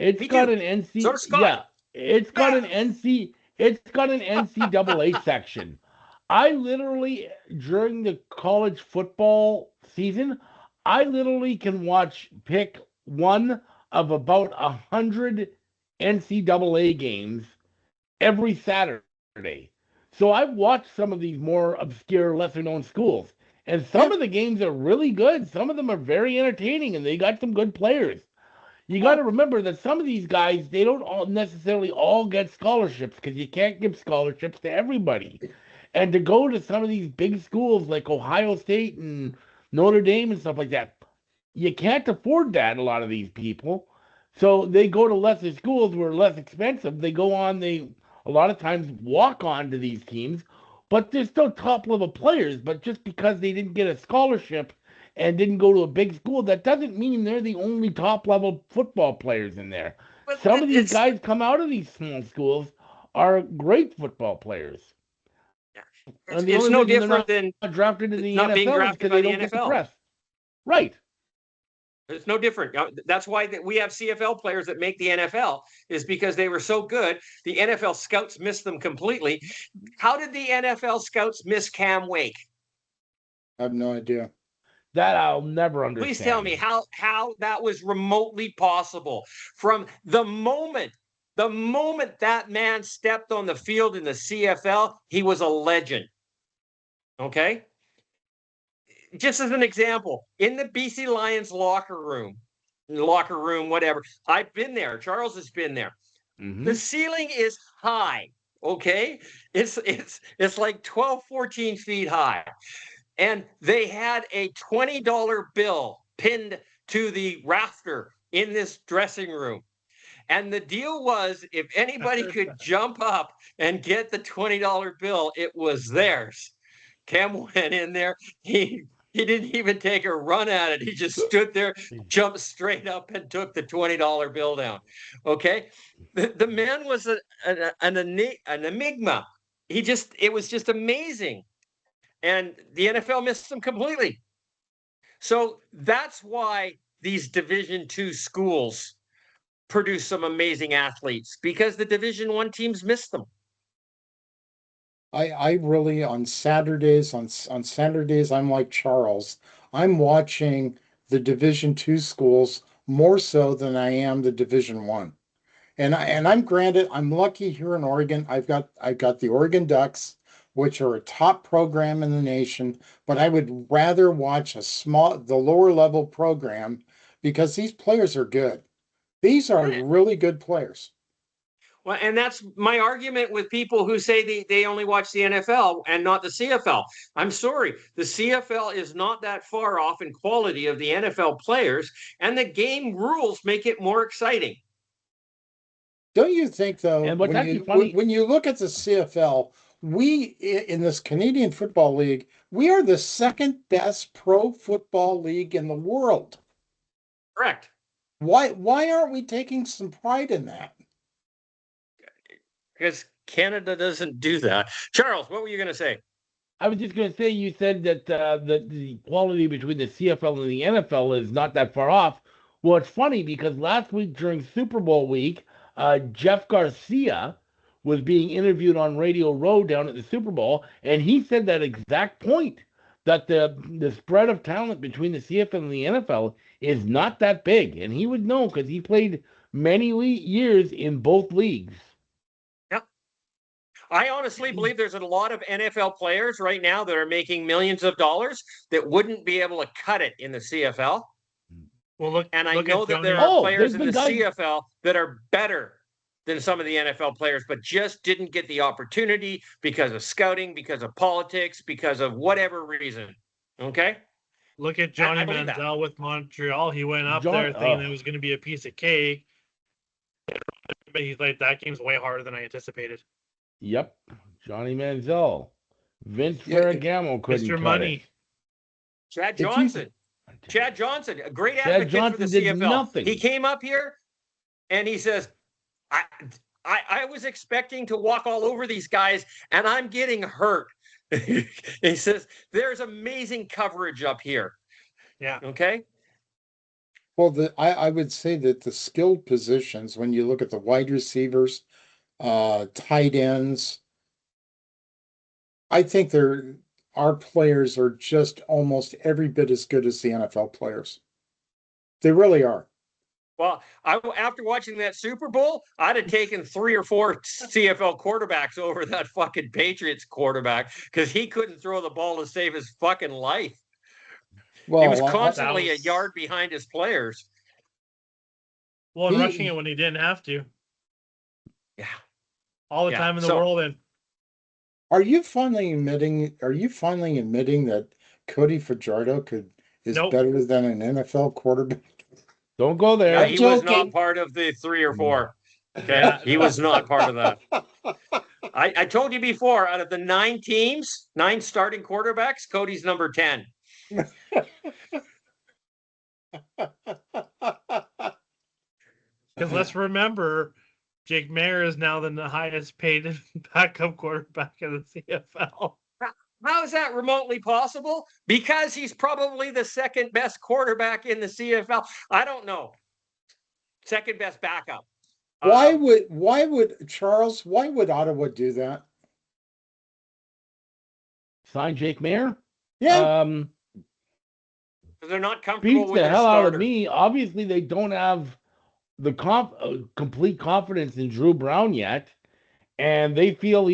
It's got an NC. So does Scott. Yeah, it's got an NCAA section. I literally, during the college football season, I literally can pick one of about 100 NCAA games every Saturday. So I've watched some of these more obscure, lesser-known schools. And some of the games are really good. Some of them are very entertaining, and they got some good players. You got to remember that some of these guys, they don't necessarily all get scholarships because you can't give scholarships to everybody. And to go to some of these big schools like Ohio State and Notre Dame and stuff like that, you can't afford that, a lot of these people. So they go to lesser schools where less expensive. They go on, they a lot of times walk on to these teams, but they're still top level players. But just because they didn't get a scholarship and didn't go to a big school, that doesn't mean they're the only top level football players in there. But some of these guys come out of these small schools are great football players. It's no different than not drafted in the not NFL being drafted by the NFL. Right. It's no different. That's why we have CFL players that make the NFL, is because they were so good. The NFL scouts missed them completely. How did the NFL scouts miss Cam Wake? I have no idea. That I'll never understand. Please tell me how that was remotely possible. From the moment that man stepped on the field in the CFL, he was a legend. Okay? Just as an example, in the BC Lions locker room, whatever, I've been there. Charles has been there. Mm-hmm. The ceiling is high, okay? It's like 12, 14 feet high. And they had a $20 bill pinned to the rafter in this dressing room. And the deal was, if anybody could jump up and get the $20 bill, it was theirs. Cam went in there. He didn't even take a run at it. He just stood there, jumped straight up, and took the $20 bill down. Okay? The man was an enigma. It was just amazing. And the NFL missed him completely. So that's why these Division II schools produce some amazing athletes, because the Division I teams missed them. I really, on Saturdays, I'm like Charles. I'm watching the Division II schools more so than I am the Division I. And I'm lucky here in Oregon. I've got the Oregon Ducks, which are a top program in the nation, but I would rather watch the lower level program because these players are good. These are really good players. Well, and that's my argument with people who say they only watch the NFL and not the CFL. I'm sorry, the CFL is not that far off in quality of the NFL players, and the game rules make it more exciting. Don't you think, though, And what's actually funny, when you look at the CFL, we in this Canadian Football League, we are the second best pro football league in the world. Correct. Why aren't we taking some pride in that? Because Canada doesn't do that. Charles, what were you going to say? I was just going to say, you said that the quality between the CFL and the NFL is not that far off. Well, it's funny because last week during Super Bowl week, Jeff Garcia was being interviewed on Radio Row down at the Super Bowl, and he said that exact point, that the spread of talent between the CFL and the NFL is not that big. And he would know because he played many years in both leagues. Yep. I honestly believe there's a lot of NFL players right now that are making millions of dollars that wouldn't be able to cut it in the CFL. Well, I know that there are players in the CFL that are better than some of the NFL players, but just didn't get the opportunity because of scouting, because of politics, because of whatever reason. Okay? Look at Johnny Manziel with Montreal. He went up there thinking it was going to be a piece of cake. But he's like, that game's way harder than I anticipated. Yep. Johnny Manziel. Vince Ferragamo couldn't Mr. cut Money. it. Chad Johnson, a great advocate for the CFL. Nothing. He came up here and he says, I was expecting to walk all over these guys and I'm getting hurt. He says, there's amazing coverage up here. Yeah. Okay. Well, I would say that the skilled positions, when you look at the wide receivers, tight ends, I think our players are just almost every bit as good as the NFL players. They really are. Well, after watching that Super Bowl, I'd have taken 3 or 4 CFL quarterbacks over that fucking Patriots quarterback because he couldn't throw the ball to save his fucking life. Well, he was constantly a yard behind his players. Well, and rushing it when he didn't have to. Yeah. All the time in the world. And Are you finally admitting that Cody Fajardo is better than an NFL quarterback? Don't go there. Yeah, he was not part of the 3 or 4. Okay, yeah, he was not part of that. I told you before, out of the 9 teams, 9 starting quarterbacks, Cody's number 10. Because let's remember, Jake Maier is now the highest paid backup quarterback in the CFL. How is that remotely possible? Because he's probably the second best quarterback in the CFL. I don't know. Second best backup. Why would Ottawa do that? Sign Jake Maier? Yeah. Because they're not comfortable with the hell starter. out of me. Obviously, they don't have the complete confidence in Drew Brown yet, and they feel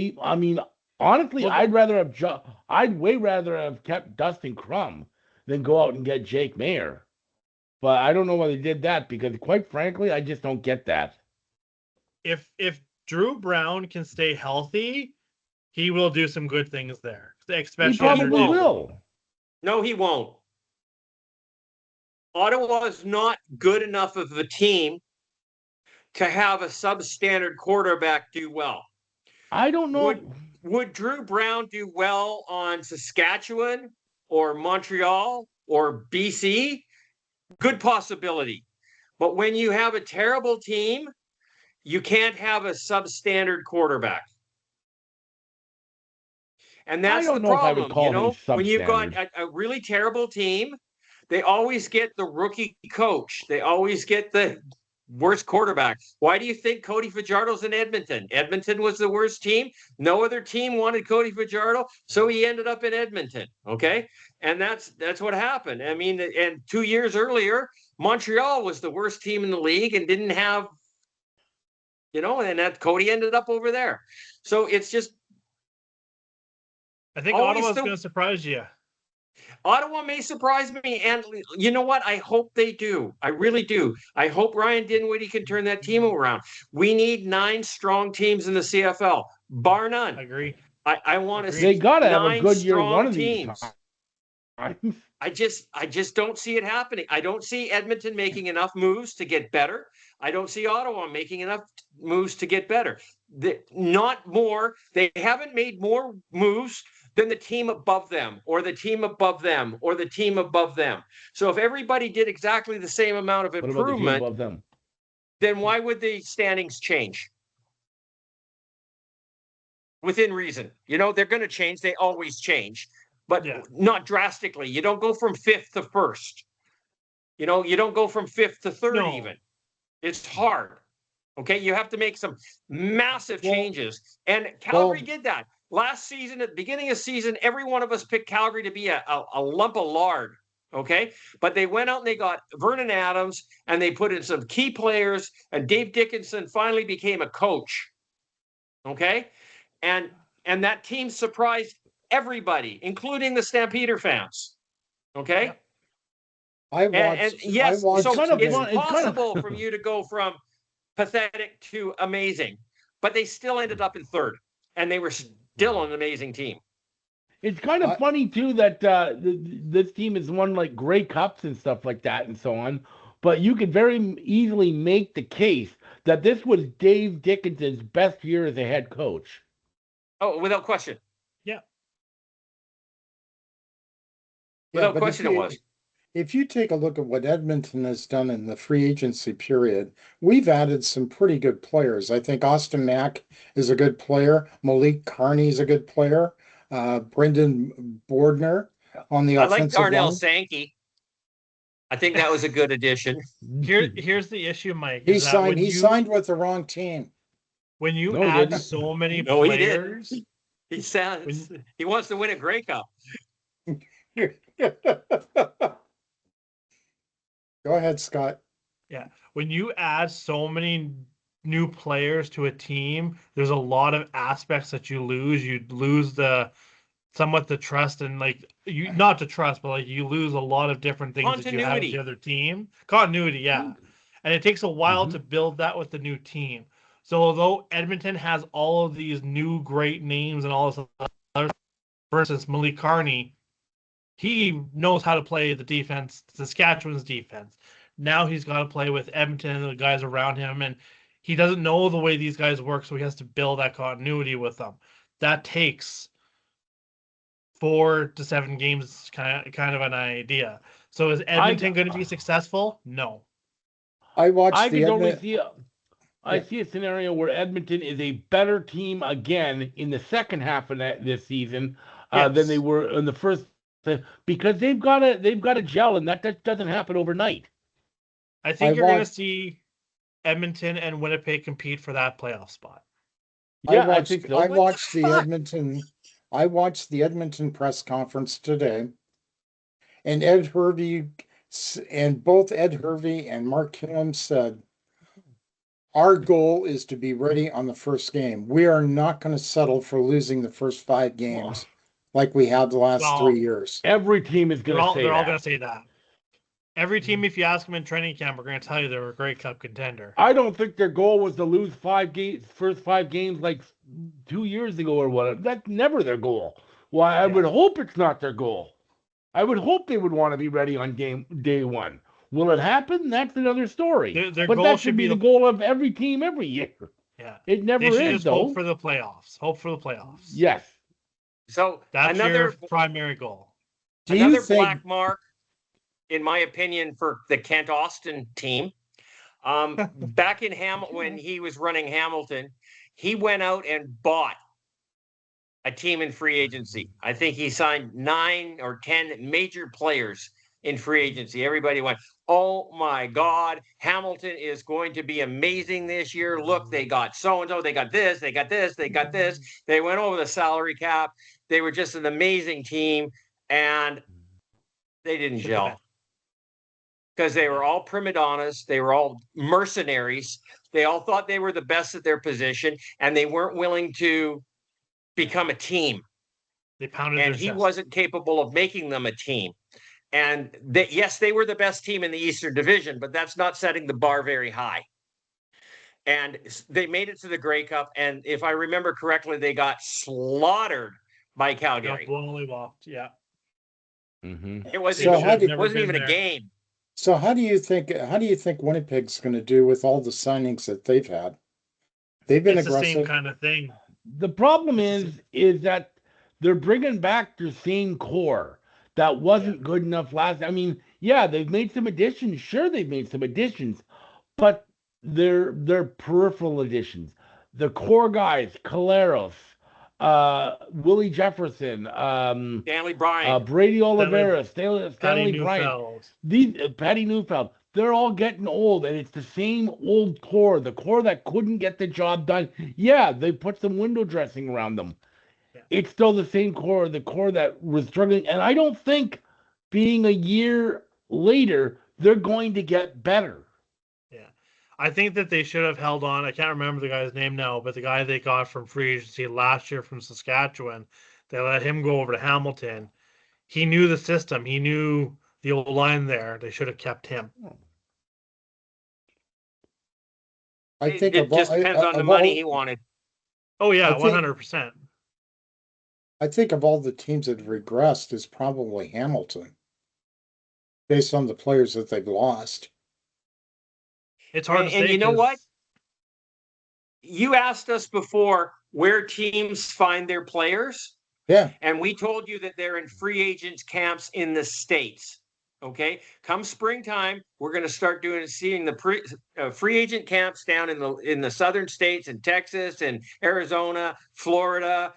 honestly, I'd way rather have kept Dustin Crum than go out and get Jake Maier. But I don't know why they did that because, quite frankly, I just don't get that. If Drew Brown can stay healthy, he will do some good things there. Especially he probably will. No, he won't. Ottawa is not good enough of a team to have a substandard quarterback do well. I don't know. Would Drew Brown do well on Saskatchewan or Montreal or BC? Good possibility. But when you have a terrible team, you can't have a substandard quarterback. And that's the problem. When you've got a really terrible team, they always get the rookie coach. They always get the worst quarterback. Why do you think Cody Fajardo's in Edmonton? Edmonton was the worst team. No other team wanted Cody Fajardo, so he ended up in Edmonton. Okay, and that's what happened. I mean, and 2 years earlier, Montreal was the worst team in the league and didn't have, and that Cody ended up over there. So it's just. I think Ottawa's going to surprise you. Ottawa may surprise me, and you know what? I hope they do. I really do. I hope Ryan Dinwiddie can turn that team around. We need 9 strong teams in the CFL, bar none. I agree. I want to see. They got to have a good year one of these teams. Times. I just don't see it happening. I don't see Edmonton making enough moves to get better. I don't see Ottawa making enough moves to get better. Not more. They haven't made more moves than the team above them, or the team above them, or the team above them. So if everybody did exactly the same amount of improvement, above them? Then why would the standings change? Within reason. They're going to change. They always change, but not drastically. You don't go from 5th to 1st. You don't go from 5th to 3rd even. It's hard. Okay, you have to make some massive changes. And Calgary did that. Last season, at the beginning of the season, every one of us picked Calgary to be a lump of lard, okay? But they went out and they got Vernon Adams, and they put in some key players, and Dave Dickinson finally became a coach, okay? And that team surprised everybody, including the Stampeder fans, okay? It's possible for you to go from pathetic to amazing, but they still ended up in 3rd, and they were still an amazing team. It's kind of funny too that this team has won like Grey Cups and stuff like that and so on, but you could very easily make the case that this was Dave Dickinson's best year as a head coach. Oh, without question. Yeah. Without question, it was. If you take a look at what Edmonton has done in the free agency period, we've added some pretty good players. I think Austin Mack is a good player. Malik Carney is a good player. Brendan Bordner on the offensive line. I like Darnell Sankey. I think that was a good addition. Here's the issue, Mike. He signed with the wrong team. When you add so many players, he wants to win a Grey Cup. Go ahead, Scott. Yeah. When you add so many new players to a team, there's a lot of aspects that you lose. You lose somewhat the trust, and not to trust, but you lose a lot of different things that you have with the other team. Continuity, yeah. And it takes a while to build that with the new team. So although Edmonton has all of these new great names and all this other, for instance, Malik Carney, he knows how to play the defense, Saskatchewan's defense. Now he's got to play with Edmonton and the guys around him, and he doesn't know the way these guys work, so he has to build that continuity with them. That takes 4 to 7 games, kind of an idea. So is Edmonton going to be successful? No. I see a scenario where Edmonton is a better team again in the second half of this season than they were in the first. Because they've got to gel, and that doesn't happen overnight. I think you're going to see Edmonton and Winnipeg compete for that playoff spot. Yeah, I think so. I watched the Edmonton press conference today, and both Ed Hervey and Mark Killam said, our goal is to be ready on the first game. We are not going to settle for losing the first 5 games. Like we have the last 3 years. Every team is going to say that. They're all going to say that. Every team, if you ask them in training camp, are going to tell you they're a Grey Cup contender. I don't think their goal was to lose first 5 games like 2 years ago or whatever. That's never their goal. Well, I would hope it's not their goal. I would hope they would want to be ready on day 1. Will it happen? That's another story. Their but goal that should be the goal of every team every year. Yeah. It never is, though. Hope for the playoffs. Yes. So that's your primary goal. Another black mark, in my opinion, for the Kent Austin team. Back in when he was running Hamilton, he went out and bought a team in free agency. I think he signed 9 or 10 major players in free agency. Everybody went, oh my God, Hamilton is going to be amazing this year. Look, they got so-and-so, they got this, they got this, they got this. They went over the salary cap. They were just an amazing team, and they didn't gel because they were all prima donnas. They were all mercenaries. They all thought they were the best at their position, and they weren't willing to become a team. They pounded And their he chest. wasn't capable of making them a team. And yes, they were the best team in the Eastern Division, but that's not setting the bar very high. And they made it to the Grey Cup, and if I remember correctly, they got slaughtered by Calgary. Yeah. Mm-hmm. It wasn't, So it wasn't even a game. So how do you think Winnipeg's going to do with all the signings that they've had? They've been It's the aggressive. same kind of thing. The problem is that they're bringing back their same core that wasn't good enough last. I mean, yeah, they've made some additions. Sure, they've made some additions, but they're peripheral additions. The core guys, Caleros, Willie Jefferson, Stanley Bryant, Brady Oliveira, Stanley Bryant, Neufeld. these Patty Neufeld. They're all getting old, and it's the same old core, the core that couldn't get the job done. Yeah, they put some window dressing around them. Yeah. It's still the same core, the core that was struggling. And I don't think being a year later, they're going to get better. Yeah. I think that they should have held on. I can't remember the guy's name now, but the guy they got from free agency last year from Saskatchewan, they let him go over to Hamilton. He knew the system. He knew the old line there. They should have kept him. I think it just depends on the money he wanted. Oh yeah, I think- 100%. I think of all the teams that have regressed is probably Hamilton, based on the players that they've lost. It's hard to say. And you know what? 'cause- You asked us before where teams find their players, Yeah, and we told you that they're in free agents camps in the States. Okay, come springtime, we're going to start seeing the free agent camps down in the southern states, in Texas and Arizona, Florida,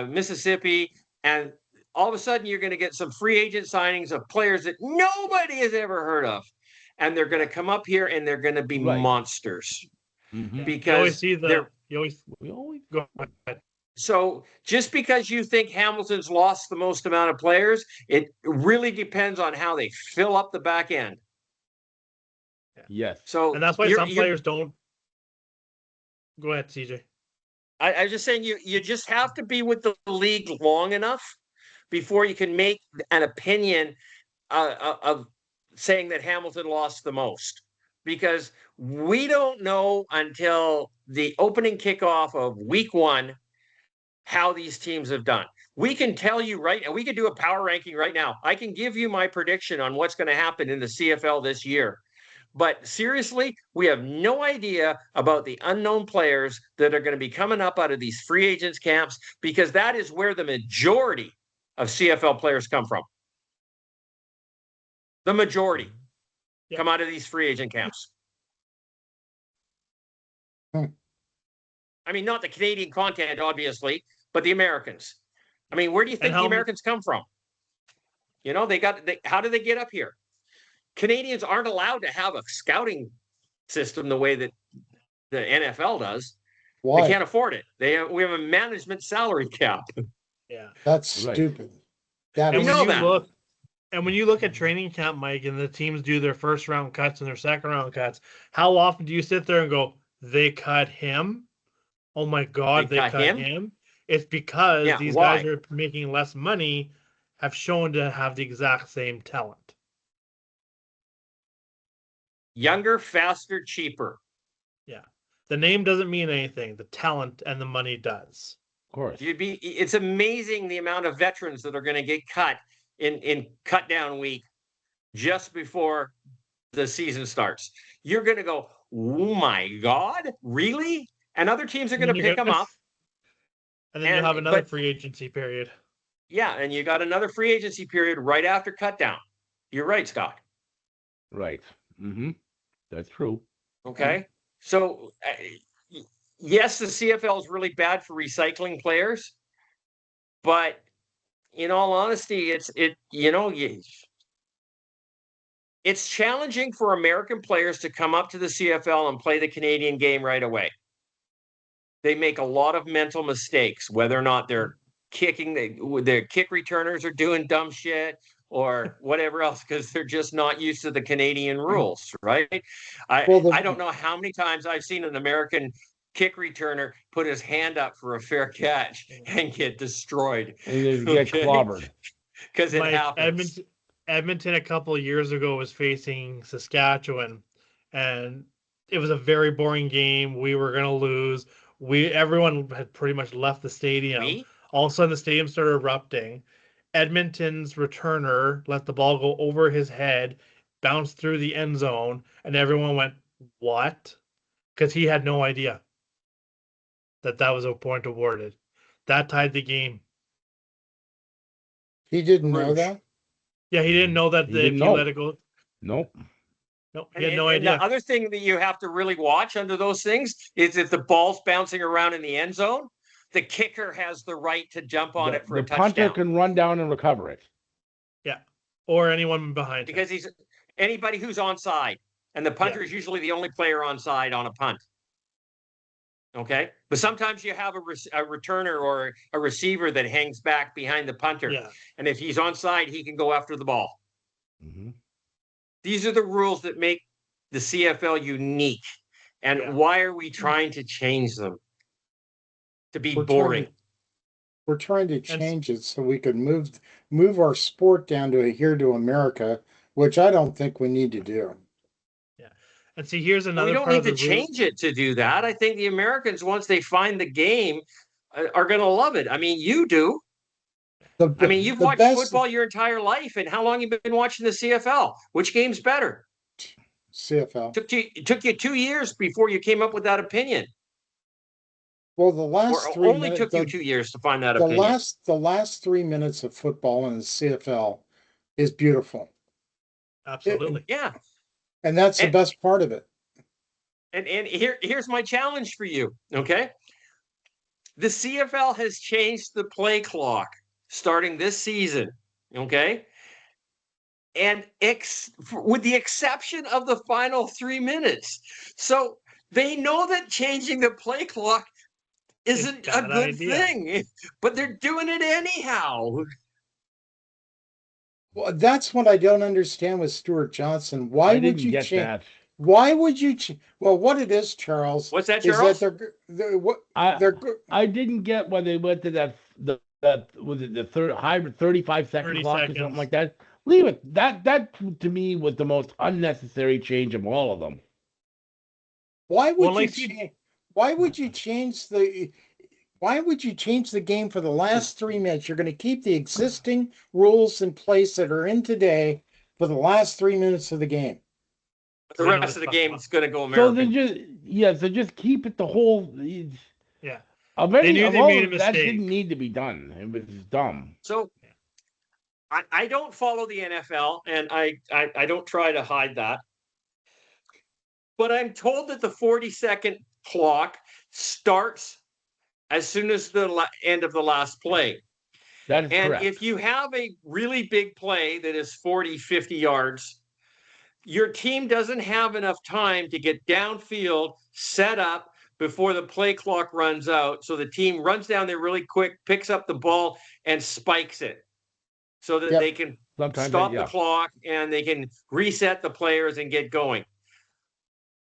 Mississippi, and all of a sudden you're going to get some free agent signings of players that nobody has ever heard of, and they're going to come up here and they're going to be Right. monsters Mm-hmm. You always because see We always go ahead. So just because you think Hamilton's lost the most amount of players, it really depends on how they fill up the back end. yes. So And that's why some players don't. Go ahead, CJ. I was just saying you just have to be with the league long enough before you can make an opinion of saying that Hamilton lost the most, because we don't know until the opening kickoff of week 1 how these teams have done. We can tell you right now, we can do a power ranking right now. I can give you my prediction on what's going to happen in the CFL this year. But seriously, we have no idea about the unknown players that are going to be coming up out of these free agents camps, because that is where the majority of CFL players come from. The majority come out of these free agent camps. I mean, not the Canadian content, obviously, but the Americans. I mean, where do you think the Americans come from? You know, how do they get up here? Canadians aren't allowed to have a scouting system the way that the NFL does. why? They can't afford it. We have a management salary cap. Yeah. That's Right. stupid. That You is know that. When you look at training camp, Mike, and the teams do their first round cuts and their second round cuts, how often do you sit there and go, they cut him? Oh my God, they cut him? It's because these guys are making less money, have shown to have the exact same talent. Younger, faster, cheaper. Yeah. The name doesn't mean anything. The talent and the money does. Of course. It's amazing the amount of veterans that are going to get cut in cut down week just before the season starts. You're going to go, oh my God, really? And other teams are going to pick them up. And then you'll have another free agency period. Yeah, and you got another free agency period right after cut down. You're right, Scott. Right. Mm-hmm. That's true. Okay. So, yes, the CFL is really bad for recycling players, but in all honesty, it's challenging for American players to come up to the CFL and play the Canadian game right away. They make a lot of mental mistakes, whether or not they're kicking, their kick returners are doing dumb shit or whatever else, because they're just not used to the Canadian rules, right? I don't know how many times I've seen an American kick returner put his hand up for a fair catch and get destroyed. And get clobbered. Because it happens. Edmonton a couple of years ago was facing Saskatchewan, and it was a very boring game. We were going to lose. Everyone had pretty much left the stadium. All of a sudden, the stadium started erupting. Edmonton's returner let the ball go over his head, bounced through the end zone, and everyone went, "What?" Because he had no idea that was a point awarded. That tied the game. He didn't know that? Yeah, he didn't know that if he let it go. Nope. Nope, he had no idea. The other thing that you have to really watch under those things is if the ball's bouncing around in the end zone, the kicker has the right to jump on it for a touchdown. The punter can run down and recover it. Yeah, or anyone behind him. Because he's anybody who's onside, and the punter is usually the only player onside on a punt. Okay, but sometimes you have a returner or a receiver that hangs back behind the punter, and if he's onside, he can go after the ball. Mm-hmm. These are the rules that make the CFL unique. And why are we trying to change them? To be boring. We're trying to change it so we can move our sport down to here to America, which I don't think we need to do. Yeah. And see, here's another we don't need to change it to do that. I think the Americans, once they find the game, are going to love it. I mean, you do. You've watched football your entire life, and how long have you been watching the CFL? Which game's better? CFL. It took you 2 years before you came up with that opinion. Well, the last 3 minutes took you 2 years to find that opinion. The last 3 minutes of football in the CFL is beautiful. Absolutely, and that's the best part of it. And here's my challenge for you. Okay, the CFL has changed the play clock starting this season, okay? And with the exception of the final 3 minutes. So they know that changing the play clock isn't a good thing, but they're doing it anyhow. Well, that's what I don't understand with Stuart Johnson. Why would you change? Why would you? Well, what it is, Charles. What's that, Charles? Is that I didn't get why they went to that was it the hybrid 35-second clock or something like that. Leave it. That to me was the most unnecessary change of all of them. Why would you change the game for the last 3 minutes? You're going to keep the existing rules in place that are in today for the last 3 minutes of the game. The rest of the game is going to go American. So just keep it the whole. Yeah. They knew they made a mistake. That didn't need to be done. It was dumb. So I don't follow the NFL, and I don't try to hide that. But I'm told that the 40-second clock starts as soon as the end of the last play. That is correct. And if you have a really big play that is 40, 50 yards, your team doesn't have enough time to get downfield, set up, before the play clock runs out. So the team runs down there really quick, picks up the ball, and spikes it so that they can stop the clock and they can reset the players and get going.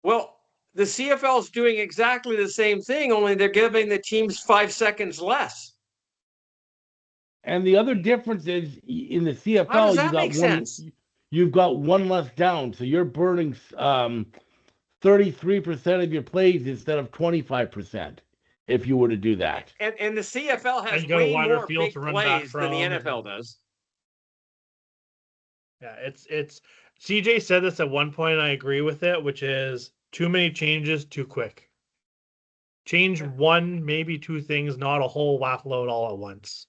Well, the CFL is doing exactly the same thing, only they're giving the teams 5 seconds less. And the other difference is in the CFL, how does that make sense? You've got one less down, so you're burning 33% of your plays instead of 25% if you were to do that. And the CFL has way more big plays than the NFL does. Yeah, it's CJ said this at one point, and I agree with it, which is too many changes too quick. Change one, maybe two things, not a whole whack load all at once.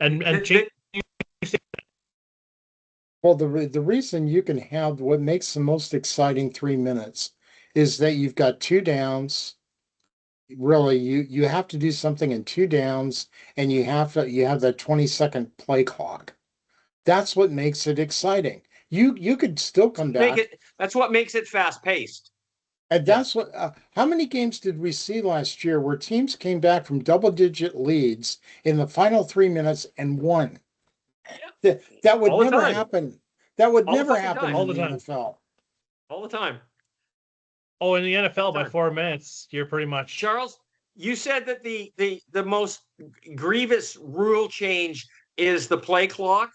And change. Well, the reason you can have what makes the most exciting 3 minutes is that you've got 2 downs. Really, you have to do something in 2 downs, and you have that 20-second play clock. That's what makes it exciting. You could still come back. That's what makes it fast paced. And that's what. How many games did we see last year where teams came back from double-digit leads in the final 3 minutes and won? That would never happen. That would never happen in the NFL. All the time. Oh, in the NFL, by 4 minutes, you're pretty much. Charles, you said that the most grievous rule change is the play clock.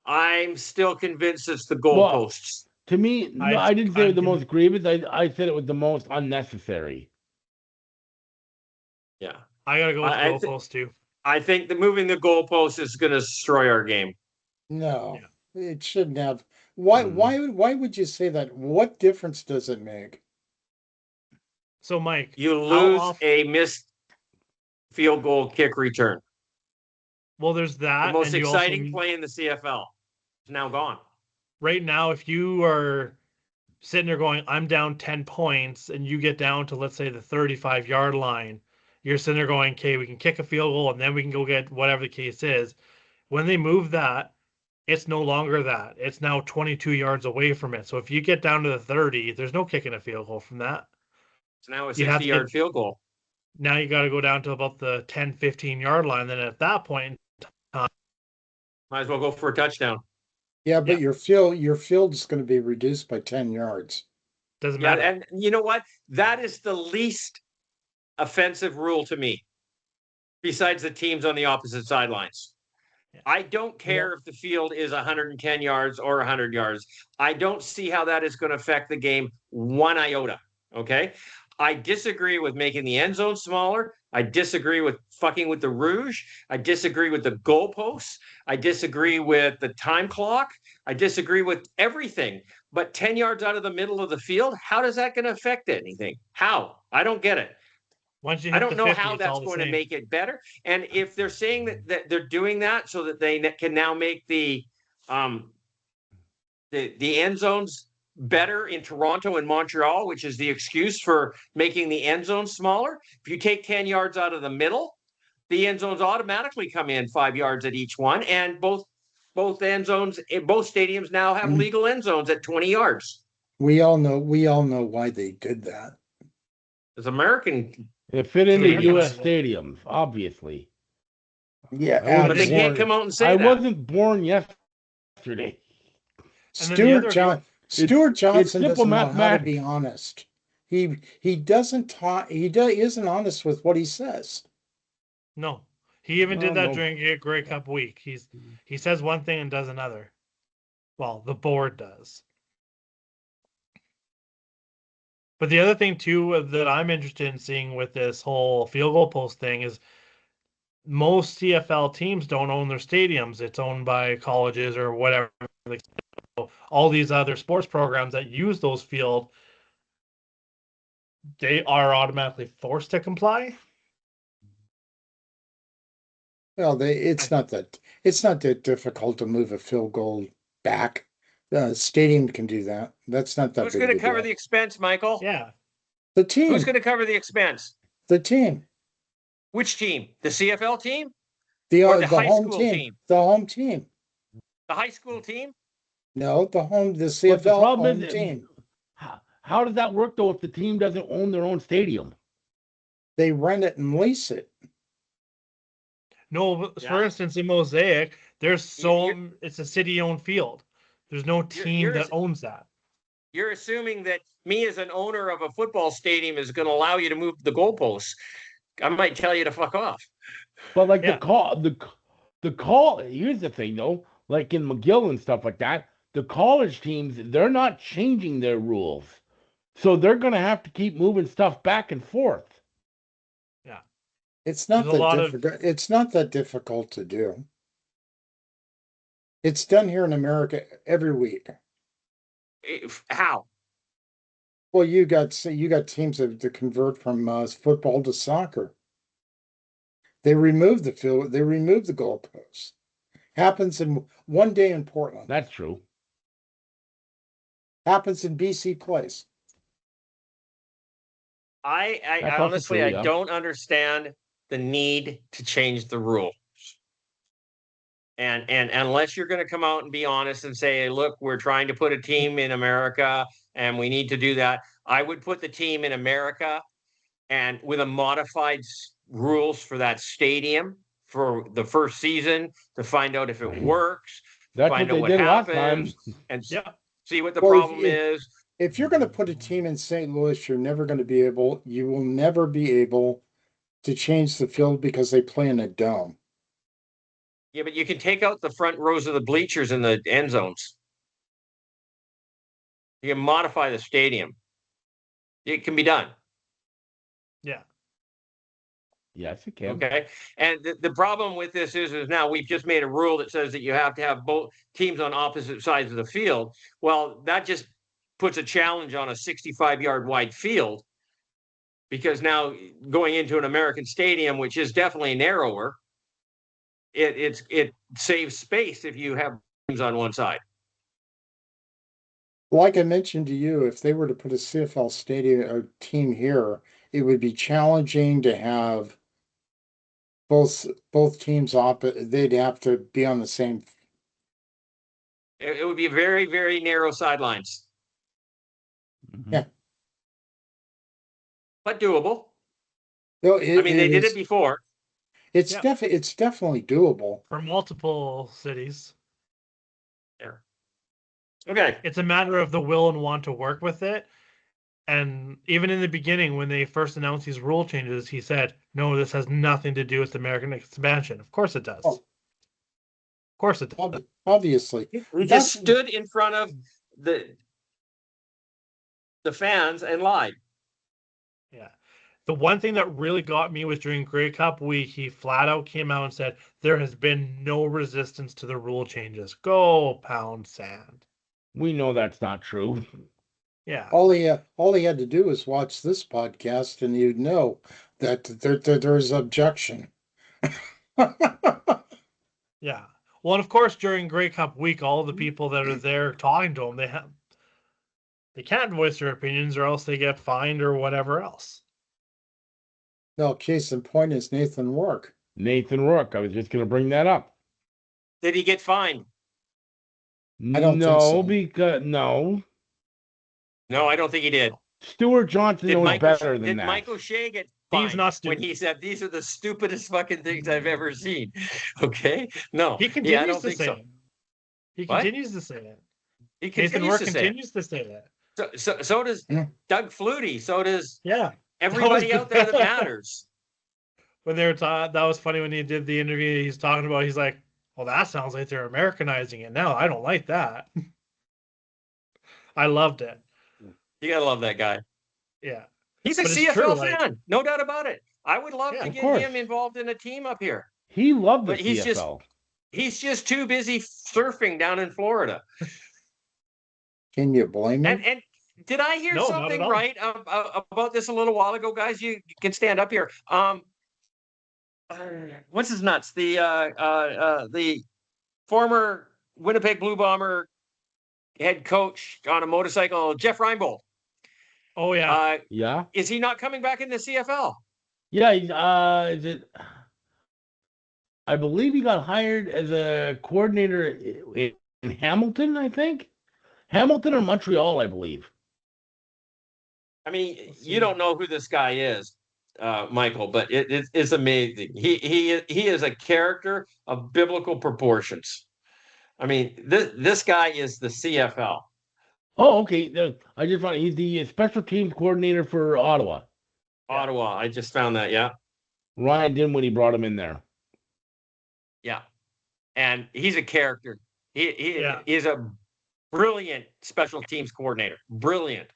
I'm still convinced it's the goalposts. To me, no, I didn't say it was the most grievous. I said it was the most unnecessary. Yeah. I got to go with the goalposts, too. I think that moving the goalposts is going to destroy our game. No, it shouldn't have. Why would you say that? What difference does it make? So, Mike, you lose a missed field goal kick return. Well, there's that. The most exciting play in the CFL is now gone. Right now, if you are sitting there going, I'm down 10 points, and you get down to, let's say, the 35-yard line, you're sitting there going, okay, we can kick a field goal, and then we can go get whatever the case is. When they move that, it's no longer that. It's now 22 yards away from it. So if you get down to the 30, there's no kicking a field goal from that. It's now a 60-yard field goal. Now you got to go down to about the 10, 15-yard line. Then at that point in time, might as well go for a touchdown. Yeah, but your field is going to be reduced by 10 yards. Doesn't matter. And you know what? That is the least offensive rule to me, besides the teams on the opposite sidelines. I don't care if the field is 110 yards or 100 yards. I don't see how that is going to affect the game one iota. Okay. I disagree with making the end zone smaller. I disagree with fucking with the rouge. I disagree with the goalposts. I disagree with the time clock. I disagree with everything. But 10 yards out of the middle of the field, how does that going to affect anything? How? I don't get it. I don't know how that's going to make it better. And if they're saying that they're doing that so that they can now make the end zones better in Toronto and Montreal, which is the excuse for making the end zone smaller. If you take 10 yards out of the middle, the end zones automatically come in 5 yards at each one. And both end zones in both stadiums now have legal end zones at 20 yards. We all know why they did that. It's American. It fit into U.S. stadiums, obviously. Yeah, but they can't come out and say that. I wasn't born yesterday. Stuart Johnson doesn't know how to be honest. He doesn't talk. He isn't honest with what he says. No, he even did that during Grey Cup week. He says one thing and does another. Well, the board does. But the other thing too that I'm interested in seeing with this whole field goal post thing is most CFL teams don't own their stadiums. It's owned by colleges or whatever. All these other sports programs that use those field, they are automatically forced to comply. Well, it's not that difficult to move a field goal back. The stadium can do that. That's not that. Who's going to cover the expense, Michael? Yeah, the team. Who's going to cover the expense? The team. Which team? The CFL team? The high home school team. The home team. The high school team? No, the CFL home team. How does that work though if the team doesn't own their own stadium? They rent it and lease it. No, for instance, in Mosaic, it's a city-owned field. There's no team that owns that. You're assuming that me as an owner of a football stadium is going to allow you to move the goalposts. I might tell you to fuck off. But like the call. Here's the thing though, like in McGill and stuff like that, the college teams, they're not changing their rules, so they're going to have to keep moving stuff back and forth. Yeah, it's not It's not that difficult to do. It's done here in America every week. How? Well, you got teams that convert from football to soccer. They remove the field. They remove the goalposts. Happens in one day in Portland. That's true. Happens in BC Place. I honestly true, I don't understand the need to change the rule. And unless you're going to come out and be honest and say, look, we're trying to put a team in America and we need to do that, I would put the team in America and with a modified rules for that stadium for the first season to find out if it works, That's find what out they what did last happens, time. and Yeah. see what the Well, problem is. If you're going to put a team in St. Louis, you will never be able to change the field because they play in a dome. Yeah, but you can take out the front rows of the bleachers in the end zones. You can modify the stadium. It can be done. Yeah. Yes, it can. Okay. And the problem with this is now we've just made a rule that says that you have to have both teams on opposite sides of the field. Well, that just puts a challenge on a 65-yard wide field because now going into an American stadium, which is definitely narrower, it saves space if you have teams on one side. Like I mentioned to you, if they were to put a CFL stadium or team here, it would be challenging to have both teams they'd have to be on the same. It would be very, very narrow sidelines. Yeah. But doable. No, I mean, they did it before. It's Yeah. it's definitely doable. For multiple cities. Yeah. Okay. It's a matter of the will and want to work with it. And even in the beginning, when they first announced these rule changes, he said, no, this has nothing to do with American expansion. Of course it does. Oh. Of course it does. Obviously. He just stood in front of the fans and lied. Yeah. The one thing that really got me was during Grey Cup week, he flat out came out and said, there has been no resistance to the rule changes. Go pound sand. We know that's not true. Yeah. All he had to do was watch this podcast, and you'd know that there's objection. Yeah. Well, and of course, during Grey Cup week, all the people that are there talking to him, they can't voice their opinions, or else they get fined or whatever else. No, case in point is Nathan Rourke. Nathan Rourke. I was just going to bring that up. Did he get fined? I don't think so. Because no. No, I don't think he did. Stuart Johnson knows better than did that. Mike O'Shea get fined? He's not stupid. When he said these are the stupidest fucking things I've ever seen. Okay, no, He continues I don't to think say so. it. He What? continues to say it. He Nathan Rourke continues continues to say it. So does Yeah. Doug Flutie. So does Yeah. everybody out there that matters. When they were that was funny when he did the interview. He's talking about. He's like, "Well, that sounds like they're Americanizing it now. I don't like that." I loved it. You gotta love that guy. Yeah. He's a But it's CFL true, like- fan, no doubt about it. I would love Yeah, to of get course. him involved in a team up here. He loved the But he's CFL. He's just too busy surfing down in Florida. Can you blame him? And did I hear No, not something at all. right about this a little while ago, guys? You can stand up here. What's his nuts? The former Winnipeg Blue Bomber head coach on a motorcycle, Jeff Reinbold. Oh yeah. Yeah. Is he not coming back in the CFL? Yeah. Is it? I believe he got hired as a coordinator in Hamilton, I think. Hamilton or Montreal, I believe. I mean, you don't know who this guy is, Michael, but it's amazing. He is a character of biblical proportions. I mean, this guy is the CFL. Oh, okay. I just found he's the special teams coordinator for Ottawa. Ottawa. I just found that. Yeah. Ryan Dinwiddie brought him in there. Yeah. And he's a character. He Yeah. is a brilliant special teams coordinator. Brilliant.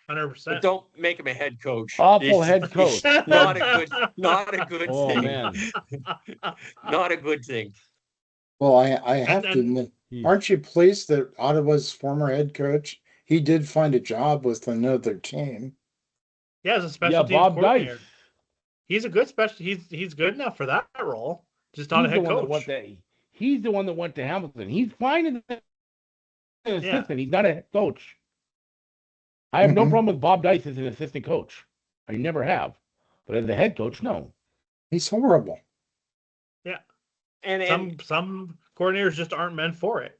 100%. But don't make him a head coach. Awful He's- head coach. he's Not a good Oh thing. man. Not a good thing. Well, I have to admit, He- aren't you pleased that Ottawa's former head coach, he did find a job with another team? Yeah, as a special Yeah, teams Bob coordinator. Dice. He's a good special. He's good enough for that role. Just not a head coach. He's the one that went to Hamilton. He's fine as an assistant. He's not a head coach. I have no Mhm. problem with Bob Dice as an assistant coach. I never have. But as a head coach, no. He's horrible. Yeah. Some coordinators just aren't meant for it.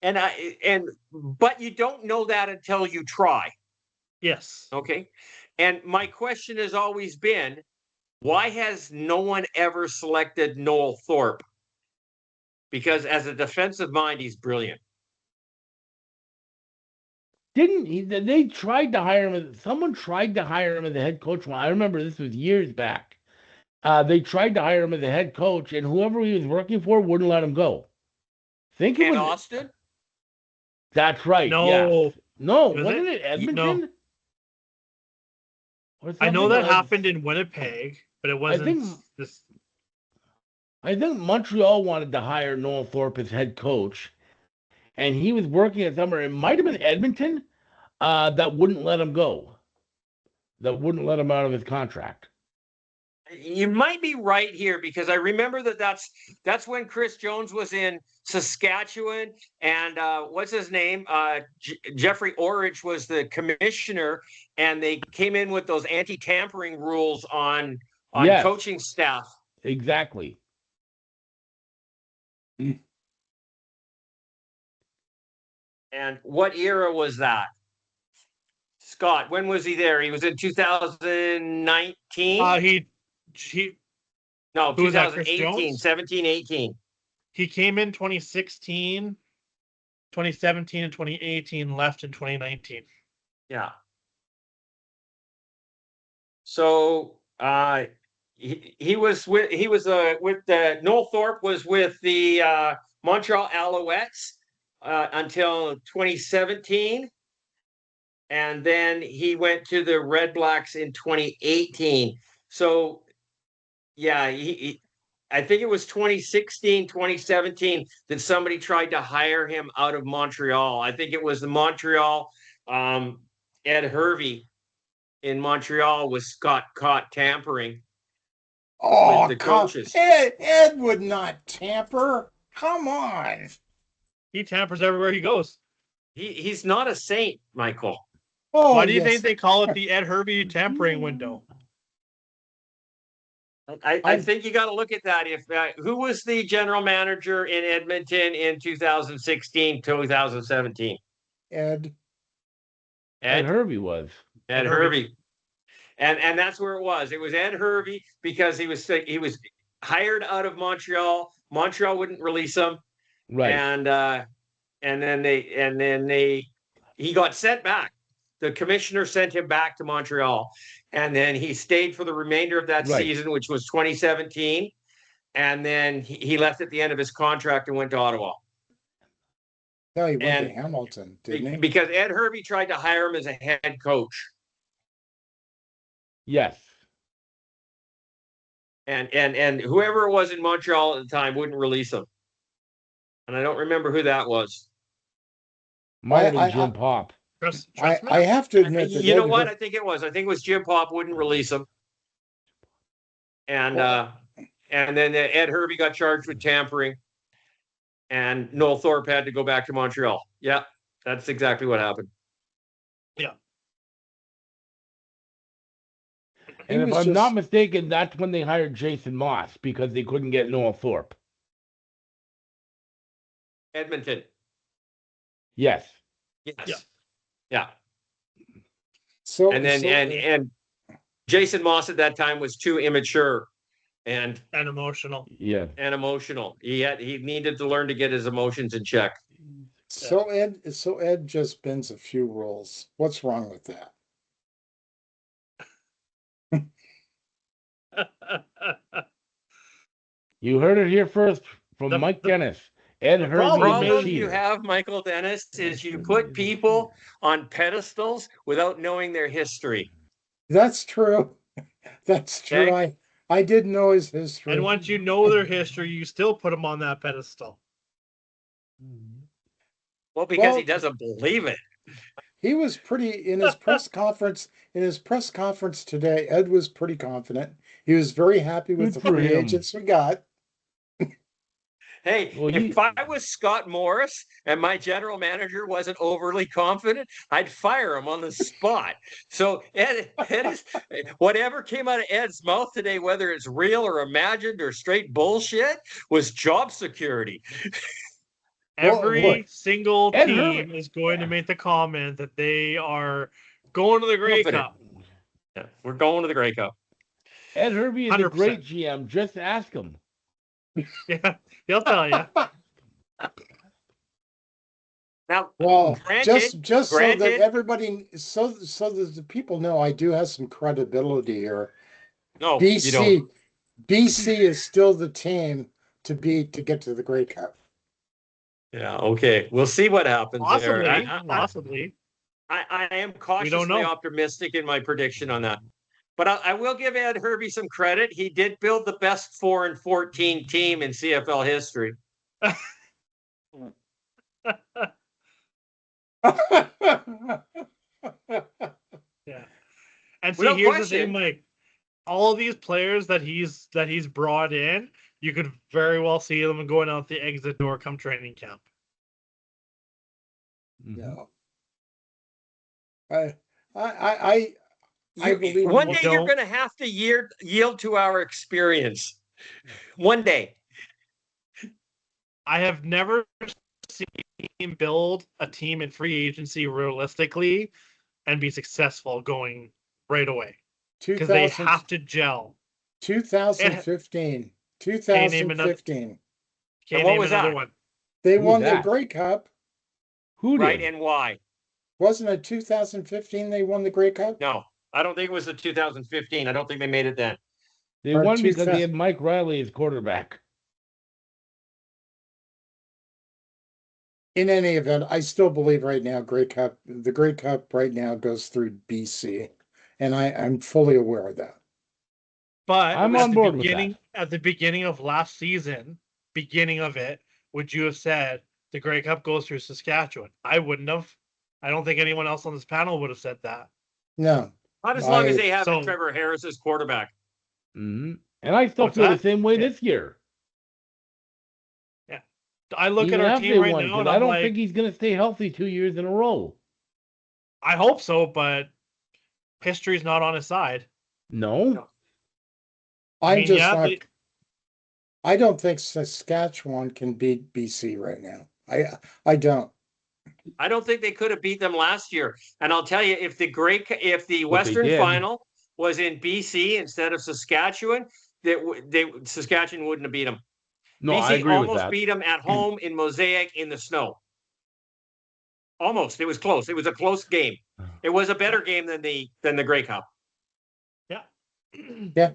But you don't know that until you try. Yes. Okay. And my question has always been, why has no one ever selected Noel Thorpe? Because as a defensive mind, he's brilliant. Didn't he? They tried to hire him. Someone tried to hire him as the head coach. I remember this was years back. They tried to hire him as the head coach, and whoever he was working for wouldn't let him go. Think it And was Austin? That's right. No. Yes. No, Was wasn't it? it Edmonton? No. Or I know something that like- happened in Winnipeg, but it wasn't this. I think Montreal wanted to hire Noel Thorpe as head coach, and he was working at somewhere. It might have been Edmonton that wouldn't let him go. That wouldn't let him out of his contract. You might be right here because I remember that's when Chris Jones was in Saskatchewan, and what's his name? Jeffrey Orridge was the commissioner, and they came in with those anti-tampering rules on Yes. coaching staff. Exactly. And what era was that? Scott, when was he there? He was in 2019? No, Who was that, Chris 2018, Jones? 17, 18. He came in 2016, 2017, and 2018, left in 2019. Yeah. So he was with Noel Thorpe was with the Montreal Alouettes until 2017, and then he went to the Red Blacks in 2018. So yeah, I think it was 2016, 2017 that somebody tried to hire him out of Montreal. I think it was the Montreal Ed Hervey in Montreal was caught tampering with the coaches. Ed would not tamper. Come on. He tampers everywhere he goes. He's not a saint, Michael. Oh, Why do you yes. think they call it the Ed Hervey tampering window? I think you got to look at that. If who was the general manager in Edmonton in 2016, 2017? Ed. Ed Hervey was. Ed Hervey. And that's where it was. It was Ed Hervey because he was hired out of Montreal. Montreal wouldn't release him. Right. And then he got sent back. The commissioner sent him back to Montreal, and then he stayed for the remainder of that season, which was 2017. And then he left at the end of his contract and went to Ottawa. No, he went to Hamilton, didn't he? Because Ed Hervey tried to hire him as a head coach. Yes. And whoever it was in Montreal at the time wouldn't release him. And I don't remember who that was. Might have been Jim Pop. I have to admit that you know what? I think it was. I think it was Jim Pop wouldn't release him. And then Ed Hervey got charged with tampering. And Noel Thorpe had to go back to Montreal. Yeah, that's exactly what happened. Yeah. And if I'm not mistaken, that's when they hired Jason Moss because they couldn't get Noel Thorpe. Edmonton. Yes. Yes. Yeah. So and Jason Moss at that time was too immature and emotional. Yeah. And emotional. He needed to learn to get his emotions in check. So Ed just bends a few rules. What's wrong with that? You heard it here first from Mike Dennis. Ed Hervey. The problem you have, Michael Dennis, is you put people on pedestals without knowing their history. That's true. That's true. Okay. I did know his history. And once you know their history, you still put them on that pedestal. Well, because he doesn't believe it. He was pretty in his press conference. In his press conference today, Ed was pretty confident. He was very happy with the free agents we got. Hey, Well, if I was Scott Morris and my general manager wasn't overly confident, I'd fire him on the spot. So Ed is whatever came out of Ed's mouth today, whether it's real or imagined or straight bullshit, was job security. Every single Ed team Herman- is going to make the comment that they are going to the Grey Confident. Cup. Yeah, we're going to the Grey Cup. Ed Hervey is a 100%. great GM. Just ask him. Yeah, he'll tell you. Now, Well, granted, just so that granted, everybody, so that the people know, I do have some credibility here. no, you don't. BC is still the team to beat to get to the Grey Cup. Yeah, okay. We'll see what happens Possibly, there. possibly. I am We don't cautiously know. optimistic in my prediction on that. But I will give Ed Hervey some credit. He did build the best 4-14 team in CFL history. Yeah. And see, Without here's the question. thing, Mike. All these players that he's brought in, you could very well see them going out the exit door come training camp. No. I believe One in- day you're going to have to yield to our experience. One day. I have never seen him build a team in free agency realistically and be successful going right away. Because they have to gel. 2015. Can't name another 2015. And what name was another that? one. They Who's won the that? Grey Cup. Who did? Right, and why? Wasn't it 2015 they won the Grey Cup? No, I don't think it was the 2015. I don't think they made it then. They Or won because 2000 they had Mike Riley as quarterback. In any event, I still believe right now the Grey Cup right now goes through BC. And I'm fully aware of that. But I'm on board with that. at the beginning of last season, beginning of it, would you have said the Grey Cup goes through Saskatchewan? I wouldn't have. I don't think anyone else on this panel would have said that. No. Not as long as they have So- Trevor Harris as quarterback. Mm-hmm. And I still What's feel that? the same way Yeah. this year. I look Even at our after team they right won, now, 'cause and I I'm don't like, think he's going to stay healthy 2 years in a row. I hope so, but history's not on his side. No. I'm just yeah, not. I don't think Saskatchewan can beat BC right now. I don't. I don't think they could have beat them last year. And I'll tell you, if the But they Western did. final was in BC instead of Saskatchewan, Saskatchewan wouldn't have beat them. No, BC I agree with almost that. beat them at home in Mosaic in the snow. Almost. It was close. It was a close game. It was a better game than the Grey Cup. Yeah. Yeah.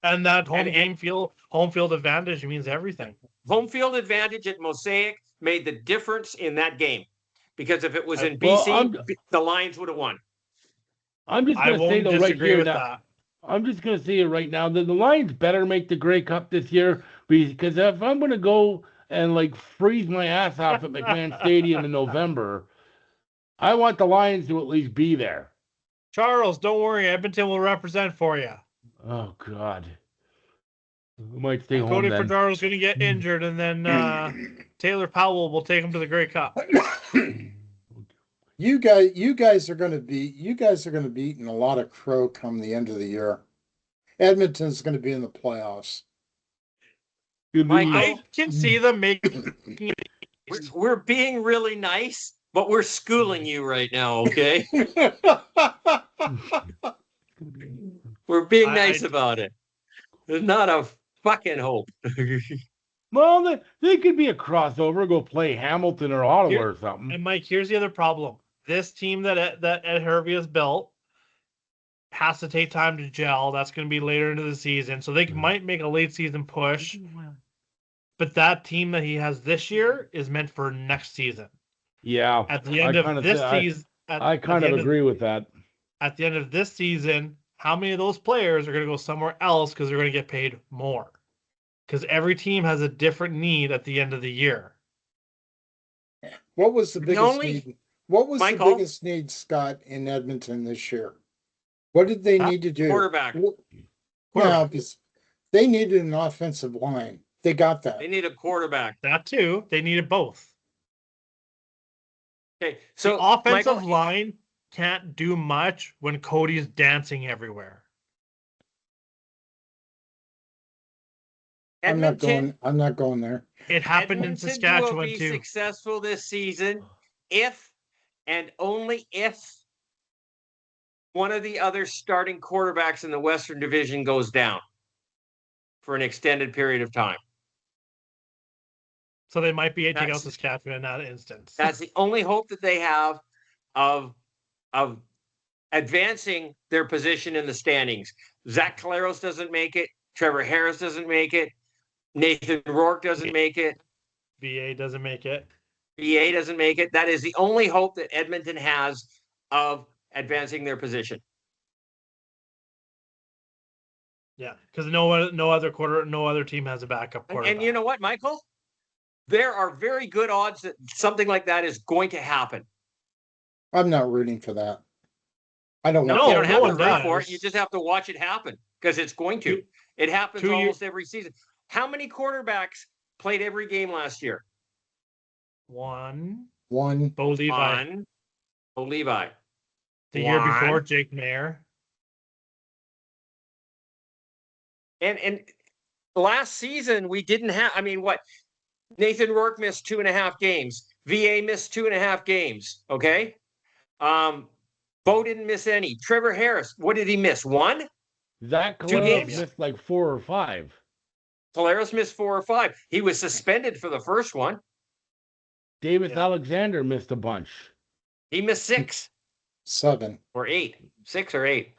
And that home And- field advantage means everything. Home field advantage at Mosaic made the difference in that game. Because if it was in Well, BC, the Lions would have won. I'm just I going to say won't though right disagree here with now. that. I'm just going to say it right now that the Lions better make the Grey Cup this year, because if I'm going to go and like freeze my ass off at McMahon Stadium in November, I want the Lions to at least be there. Charles, don't worry. Edmonton will represent for you. Oh God, I might stay home Cody then. Fernardo's going to get injured, and then Taylor Powell will take him to the Grey Cup. You guys are going to be eating a lot of crow come the end of the year. Edmonton's going to be in the playoffs. I can see them making. We're being really nice, but we're schooling you right now, okay? We're being nice about it. There's not a fucking hope. Well, they could be a crossover, go play Hamilton or Ottawa or something. And Mike, here's the other problem. This team that Ed Hervey has built has to take time to gel. That's going to be later into the season. So they might make a late season push. But that team that he has this year is meant for next season. Yeah. At the end of this season, I kind of agree with that. At the end of this season, how many of those players are going to go somewhere else because they're going to get paid more? Because every team has a different need at the end of the year. What was the biggest only- need? What was Michael? the biggest need, Scott, in Edmonton this year? What did they need to do? Quarterback. No, because they needed an offensive line. They got that. They need a quarterback. That too. They needed both. Okay, So so the offensive Michael, line can't do much when Cody's dancing everywhere. Edmonton, I'm not going there. It happened in Edmonton will Saskatchewan be too. successful this season if and only if one of the other starting quarterbacks in the Western Division goes down for an extended period of time. So they might be taking out That's- Saskatchewan in that instance. That's the only hope that they have of advancing their position in the standings. Zach Caleros doesn't make it. Trevor Harris doesn't make it. Nathan Rourke doesn't make it. VA doesn't make it. VA doesn't make it. That is the only hope that Edmonton has of advancing their position. Yeah, because no other team has a backup quarterback. And you know what, Michael? There are very good odds that something like that is going to happen. I'm not rooting for that. I don't No, want you don't that. have no to one root for it. does. You just have to watch it happen because it's going to. It happens almost every season. How many quarterbacks played every game last year? One. One. Bo Levi. One. Bo Levi. The year before, Jake Mayer. And last season we didn't have. I mean, what? Nathan Rourke missed 2.5 games. VA missed 2.5 games. Okay. Bo didn't miss any. Trevor Harris, what did he miss? One? Zach Caleros missed like 4 or 5. Caleros missed 4 or 5. He was suspended for the first one. Davis Alexander missed a bunch. He missed 6. 7. Or 8. 6 or 8.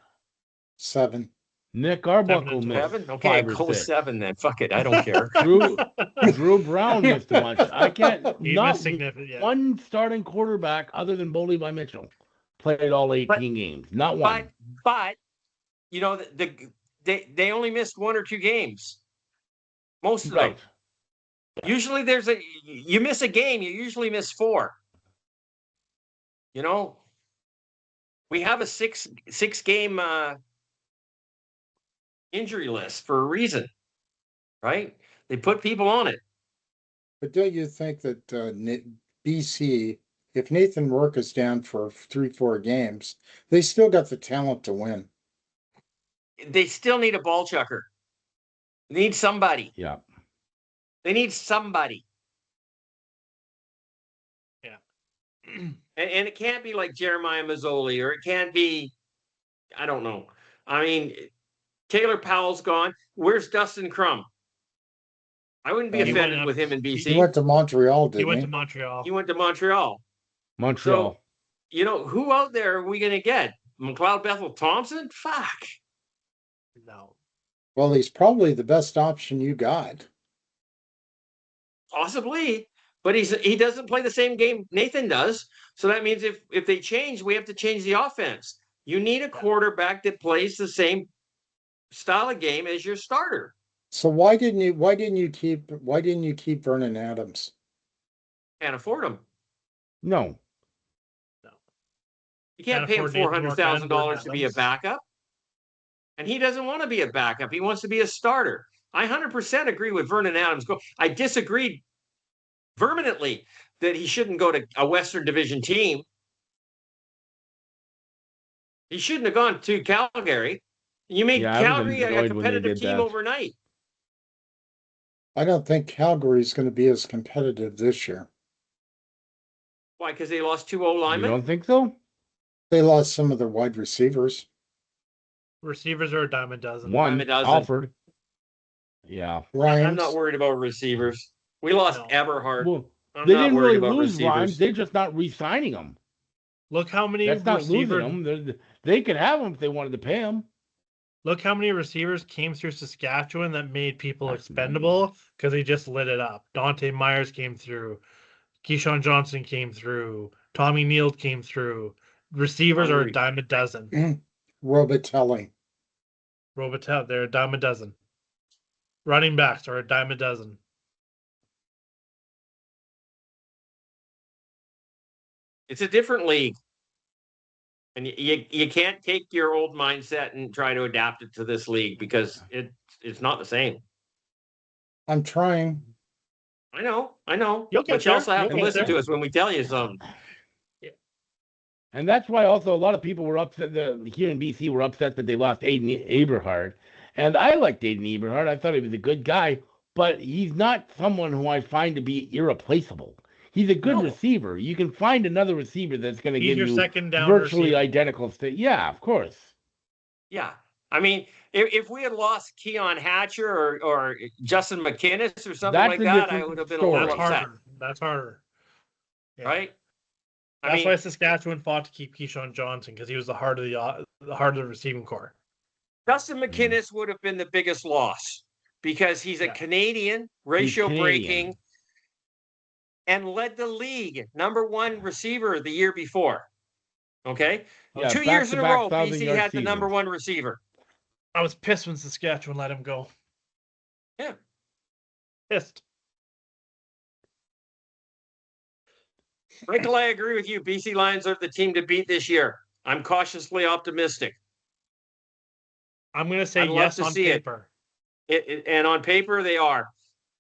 7. Nick Arbuckle missed 7? Okay, 5 or go 6. 7 then. Fuck it. I don't care. Drew Brown missed a bunch. I can't. He not missed significant. one starting quarterback other than Bo Levi Mitchell played all 18 games. Not one. But you know, they only missed 1 or 2 games. Most of them. Usually you miss a game, you usually miss 4. You know, we have a 6 game injury list for a reason, right? They put people on it. But don't you think that BC, if Nathan Rourke is down for 3-4 games, they still got the talent to win? They still need a ball chucker. They need somebody. Yeah. They need somebody. Yeah. And it can't be like Jeremiah Mazzoli, or it can't be, I don't know. I mean, Taylor Powell's gone. Where's Dustin Crum? I wouldn't be offended with him in BC. He went to Montreal, didn't he? He went to Montreal. He went to Montreal. So, you know, who out there are we going to get? McLeod Bethel Thompson? Fuck. No. Well, he's probably the best option you got. Possibly, but he doesn't play the same game Nathan does. So that means if they change, we have to change the offense. You need a quarterback that plays the same style of game as your starter. So why didn't you keep Vernon Adams? Can't afford him. No. You can't pay him $400,000 to be a backup. And he doesn't want to be a backup. He wants to be a starter. I 100% agree with Vernon Adams. I disagreed vehemently that he shouldn't go to a Western Division team. He shouldn't have gone to Calgary. You made Calgary a competitive team overnight. I don't think Calgary's going to be as competitive this year. Why? Because they lost 2 O-linemen? You don't think so? They lost some of their wide receivers. Receivers are a dime a dozen. One, Alford. Yeah. I'm not worried about receivers. We lost Eberhard. Well, I'm they not didn't worried really about lose receivers. Rhymes. They're just not re-signing them. Look how many That's not receivers. losing them. They could have them if they wanted to pay them. Look how many receivers came through Saskatchewan that made people expendable because they just lit it up. Dante Myers came through. Keyshawn Johnson came through. Tommy Neal came through. Receivers are a dime a dozen. Robitelli. They're a dime a dozen. Running backs are a dime a dozen. It's a different league. And you can't take your old mindset and try to adapt it to this league because it's not the same. I'm trying. I know. You'll But get you there. also have You'll to get listen there. to us when we tell you something. And that's why also a lot of people were upset here in BC were upset that they lost Aiden Eberhard. And I liked Aiden Eberhard. I thought he was a good guy, but he's not someone who I find to be irreplaceable. He's a good No. receiver. You can find another receiver that's going to He's give your you second down virtually receiver. identical Yeah, of course. Yeah. I mean, if we had lost Keon Hatcher or Justin McInnes or something That's like a that, I different would have been a story. little That's upset, harder. That's harder. Yeah. right? I That's mean, why Saskatchewan fought to keep Keyshawn Johnson, because he was the heart of the receiving core. Justin Mm. McInnes would have been the biggest loss because he's a Yeah. Canadian, ratio breaking, and led the league #1 receiver the year before. Okay. Yeah, 2 years in a row, 1,000 BC yard had the seasons. #1 receiver. I was pissed when Saskatchewan let him go. Yeah. Pissed. Michael, I agree with you. BC Lions are the team to beat this year. I'm cautiously optimistic. I'm going to say I'd love yes to on see it. paper. And on paper, they are.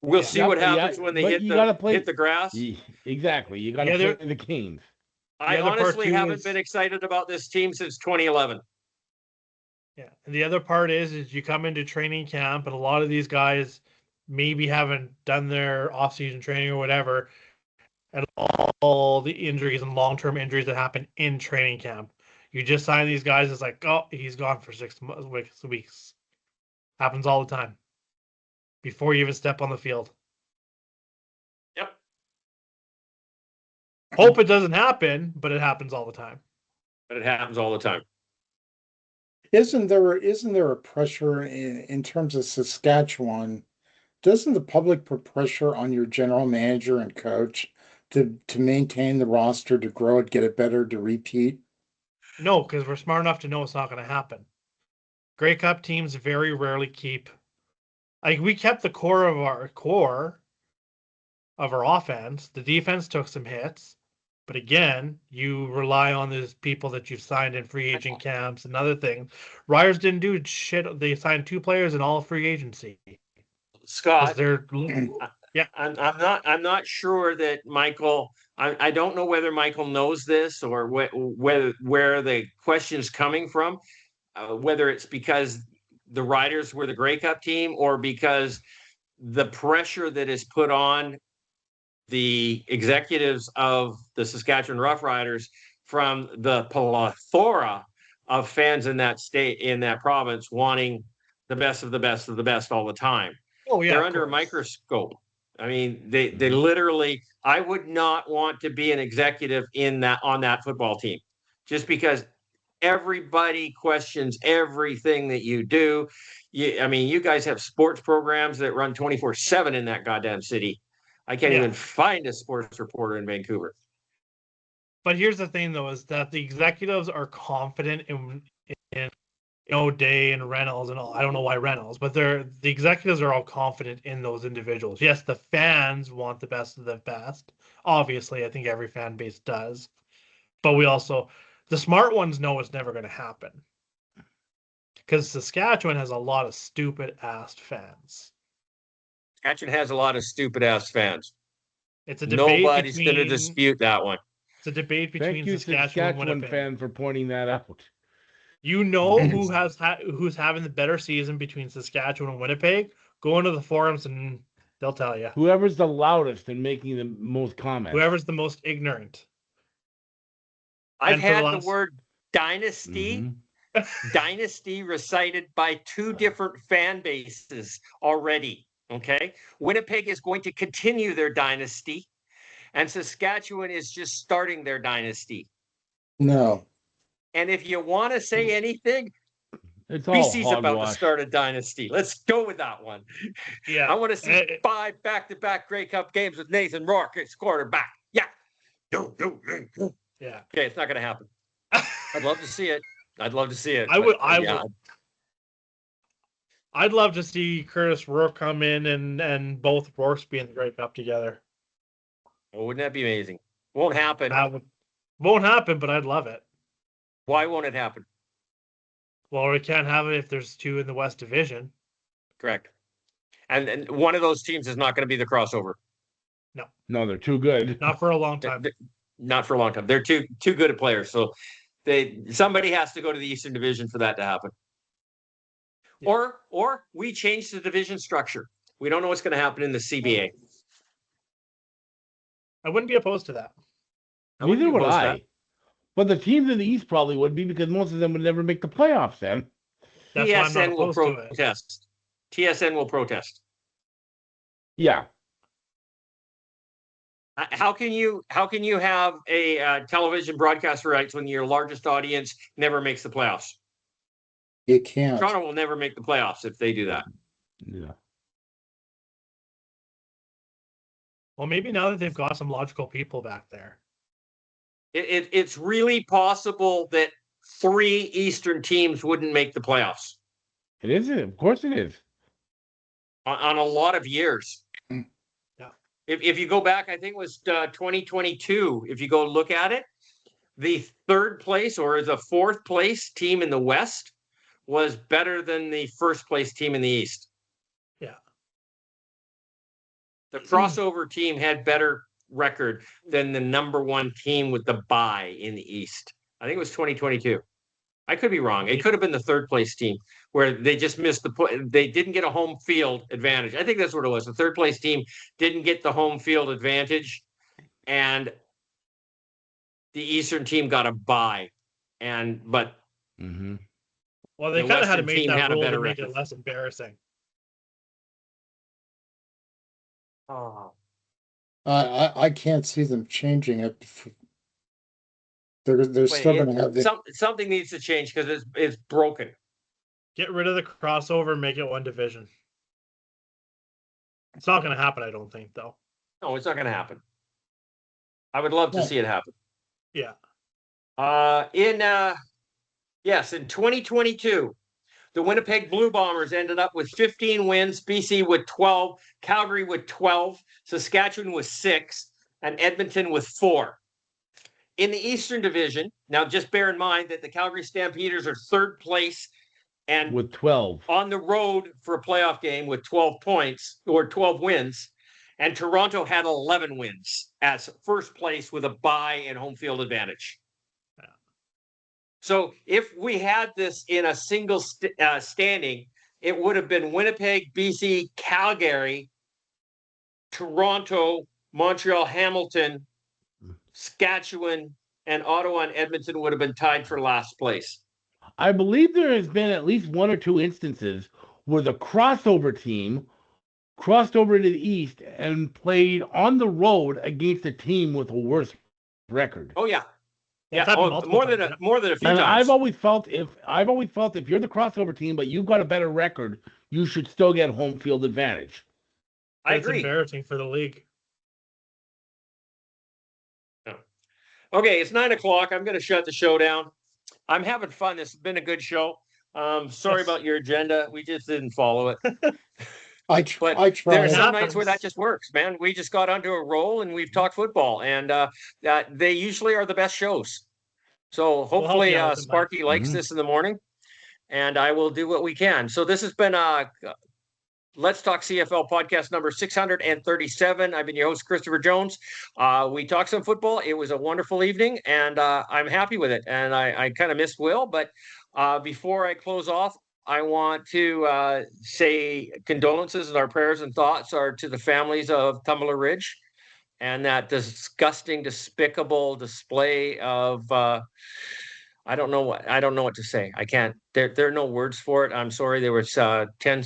We'll Yeah. see what Yep, happens when they but hit you gotta play, the grass. Exactly. You got to The other- play the Canes. I other part honestly too haven't is- been excited about this team since 2011. Yeah. And the other part is you come into training camp, and a lot of these guys maybe haven't done their off-season training or whatever, and all the injuries and long-term injuries that happen in training camp. You just sign these guys, it's like, oh, he's gone for 6 weeks. Happens all the time. Before you even step on the field. Yep. Hope it doesn't happen, but it happens all the time. But it happens all the time. Isn't there a pressure in terms of Saskatchewan? Doesn't the public put pressure on your general manager and coach to maintain the roster, to grow it, get it better, to repeat? No, because we're smart enough to know it's not going to happen. Grey Cup teams very rarely keep. Like, we kept the core of our offense. The defense took some hits, but again, you rely on these people that you've signed in free agent camps and other things. Riders didn't do shit. They signed 2 players in all free agency. Scott, They're I'm not sure that Michael. I don't know whether Michael knows this or where the question's coming from. Whether it's because the Riders were the Grey Cup team or because the pressure that is put on the executives of the Saskatchewan Roughriders from the plethora of fans in that state, in that province, wanting the best of the best of the best all the time. Oh yeah, they're under a microscope. I mean, they literally. I would not want to be an executive on that football team, just because everybody questions everything that you do. I mean, you guys have sports programs that run 24/7 in that goddamn city. I can't even find a sports reporter in Vancouver. But here's the thing, though, is that the executives are confident in O'Day and Reynolds and all. I don't know why Reynolds, but the executives are all confident in those individuals. Yes, the fans want the best of the best. Obviously, I think every fan base does. But the smart ones know it's never going to happen. Because Saskatchewan has a lot of stupid-ass fans. Saskatchewan has a lot of stupid-ass fans. It's a debate. Nobody's going to dispute that one. It's a debate between Thank you, Saskatchewan fan, for pointing that out. You know who's having the better season between Saskatchewan and Winnipeg? Go into the forums and they'll tell you. Whoever's the loudest and making the most comments. Whoever's the most ignorant. I've had the word dynasty, dynasty recited by 2 different fan bases already. Okay. Winnipeg is going to continue their dynasty, and Saskatchewan is just starting their dynasty. No. And if you want to say anything, BC's about to start a dynasty. Let's go with that one. Yeah. I want to see 5 back-to-back Grey Cup games with Nathan Rourke as quarterback. Yeah. Yeah. Okay, it's not going to happen. I'd love to see it. I'd love to see it. I'd love to see Curtis Rourke come in and both Rourkes be in the Grey Cup together. Well, wouldn't that be amazing? Won't happen. Won't happen, but I'd love it. Why won't it happen? Well, we can't have it if there's 2 in the West Division. Correct. And one of those teams is not going to be the crossover. No, they're too good. Not for a long time. Not for a long time. They're too good at players. So somebody has to go to the Eastern Division for that to happen. Yeah. Or we change the division structure. We don't know what's going to happen in the CBA. I wouldn't be opposed to that. Neither would I. But the teams in the East probably would be, because most of them would never make the playoffs then. That's why I'm not TSN will opposed to it. protest. TSN will protest. Yeah. How can you have a television broadcast rights when your largest audience never makes the playoffs? You can't. Toronto will never make the playoffs if they do that. Yeah. Well, maybe now that they've got some logical people back there. It's really possible that 3 Eastern teams wouldn't make the playoffs. It is. Of course it is. On a lot of years. Yeah. If you go back, I think it was 2022. If you go look at it, the 3rd place or the 4th place team in the West was better than the 1st place team in the East. Yeah. The crossover team had better record than the number 1 team with the bye in the East. I think it was 2022. I could be wrong. It could have been the 3rd place team where they just missed they didn't get a home field advantage. I think that's what it was. The 3rd place team didn't get the home field advantage, and the Eastern team got a bye. But well, they kind of had to make that rule to make record. it less embarrassing. Oh. I can't see them changing it. They're still going to have something needs to change because it's broken. Get rid of the crossover, make it one division. It's not going to happen, I don't think, though. No, it's not going to happen. I would love to see it happen. Yeah. In 2022, the Winnipeg Blue Bombers ended up with 15 wins, BC with 12, Calgary with 12, Saskatchewan with 6, and Edmonton with 4. In the Eastern Division, now just bear in mind that the Calgary Stampeders are 3rd place and with 12 on the road for a playoff game with 12 points or 12 wins, and Toronto had 11 wins as 1st place with a bye and home field advantage. So if we had this in a single standing, it would have been Winnipeg, BC, Calgary, Toronto, Montreal, Hamilton, Saskatchewan, and Ottawa and Edmonton would have been tied for last place. I believe there has been at least 1 or 2 instances where the crossover team crossed over to the East and played on the road against a team with a worse record. Oh yeah. Yeah, more than a few and times. I've always felt if you're the crossover team but you've got a better record, you should still get home field advantage. I agree. It's embarrassing for the league. Okay, it's 9:00. I'm going to shut the show down. I'm having fun. This has been a good show. Sorry about your agenda. We just didn't follow it. I try. There are some nights where that just works, man. We just got onto a roll and we've talked football, and they usually are the best shows. So hopefully Sparky likes this in the morning, and I will do what we can. So this has been Let's Talk CFL podcast number 637. I've been your host, Christopher Jones. We talked some football. It was a wonderful evening, and I'm happy with it. And I kind of missed Will, but before I close off, I want to say condolences and our prayers and thoughts are to the families of Tumbler Ridge and that disgusting, despicable display of I don't know what to say. I can't. There are no words for it. I'm sorry. There was 10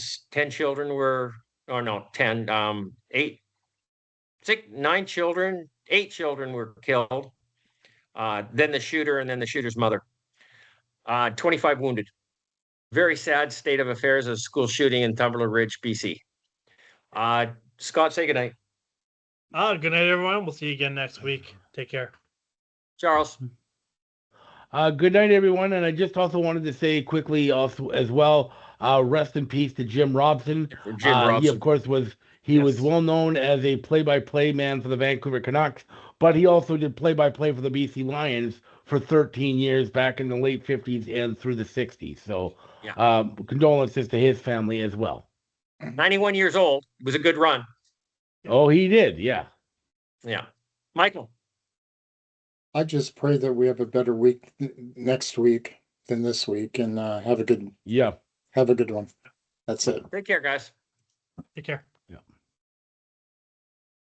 children were, or no, 10, 8, 6, 9 children, 8 children were killed. Then the shooter and then the shooter's mother. 25 wounded. Very sad state of affairs of school shooting in Tumbler Ridge, BC. Scott, say goodnight. Good night, everyone. We'll see you again next week. Take care. Charles. Good night, everyone. And I just also wanted to say quickly also as well, rest in peace to Jim Robson. He, of course, was well known as a play-by-play man for the Vancouver Canucks, but he also did play-by-play for the BC Lions for 13 years back in the late 50s and through the 60s. So condolences to his family as well. 91 years old. It was a good run. Oh, he did. Yeah. Yeah. Michael. I just pray that we have a better week next week than this week, and have a good Yeah. one. That's it. Take care, guys. Take care.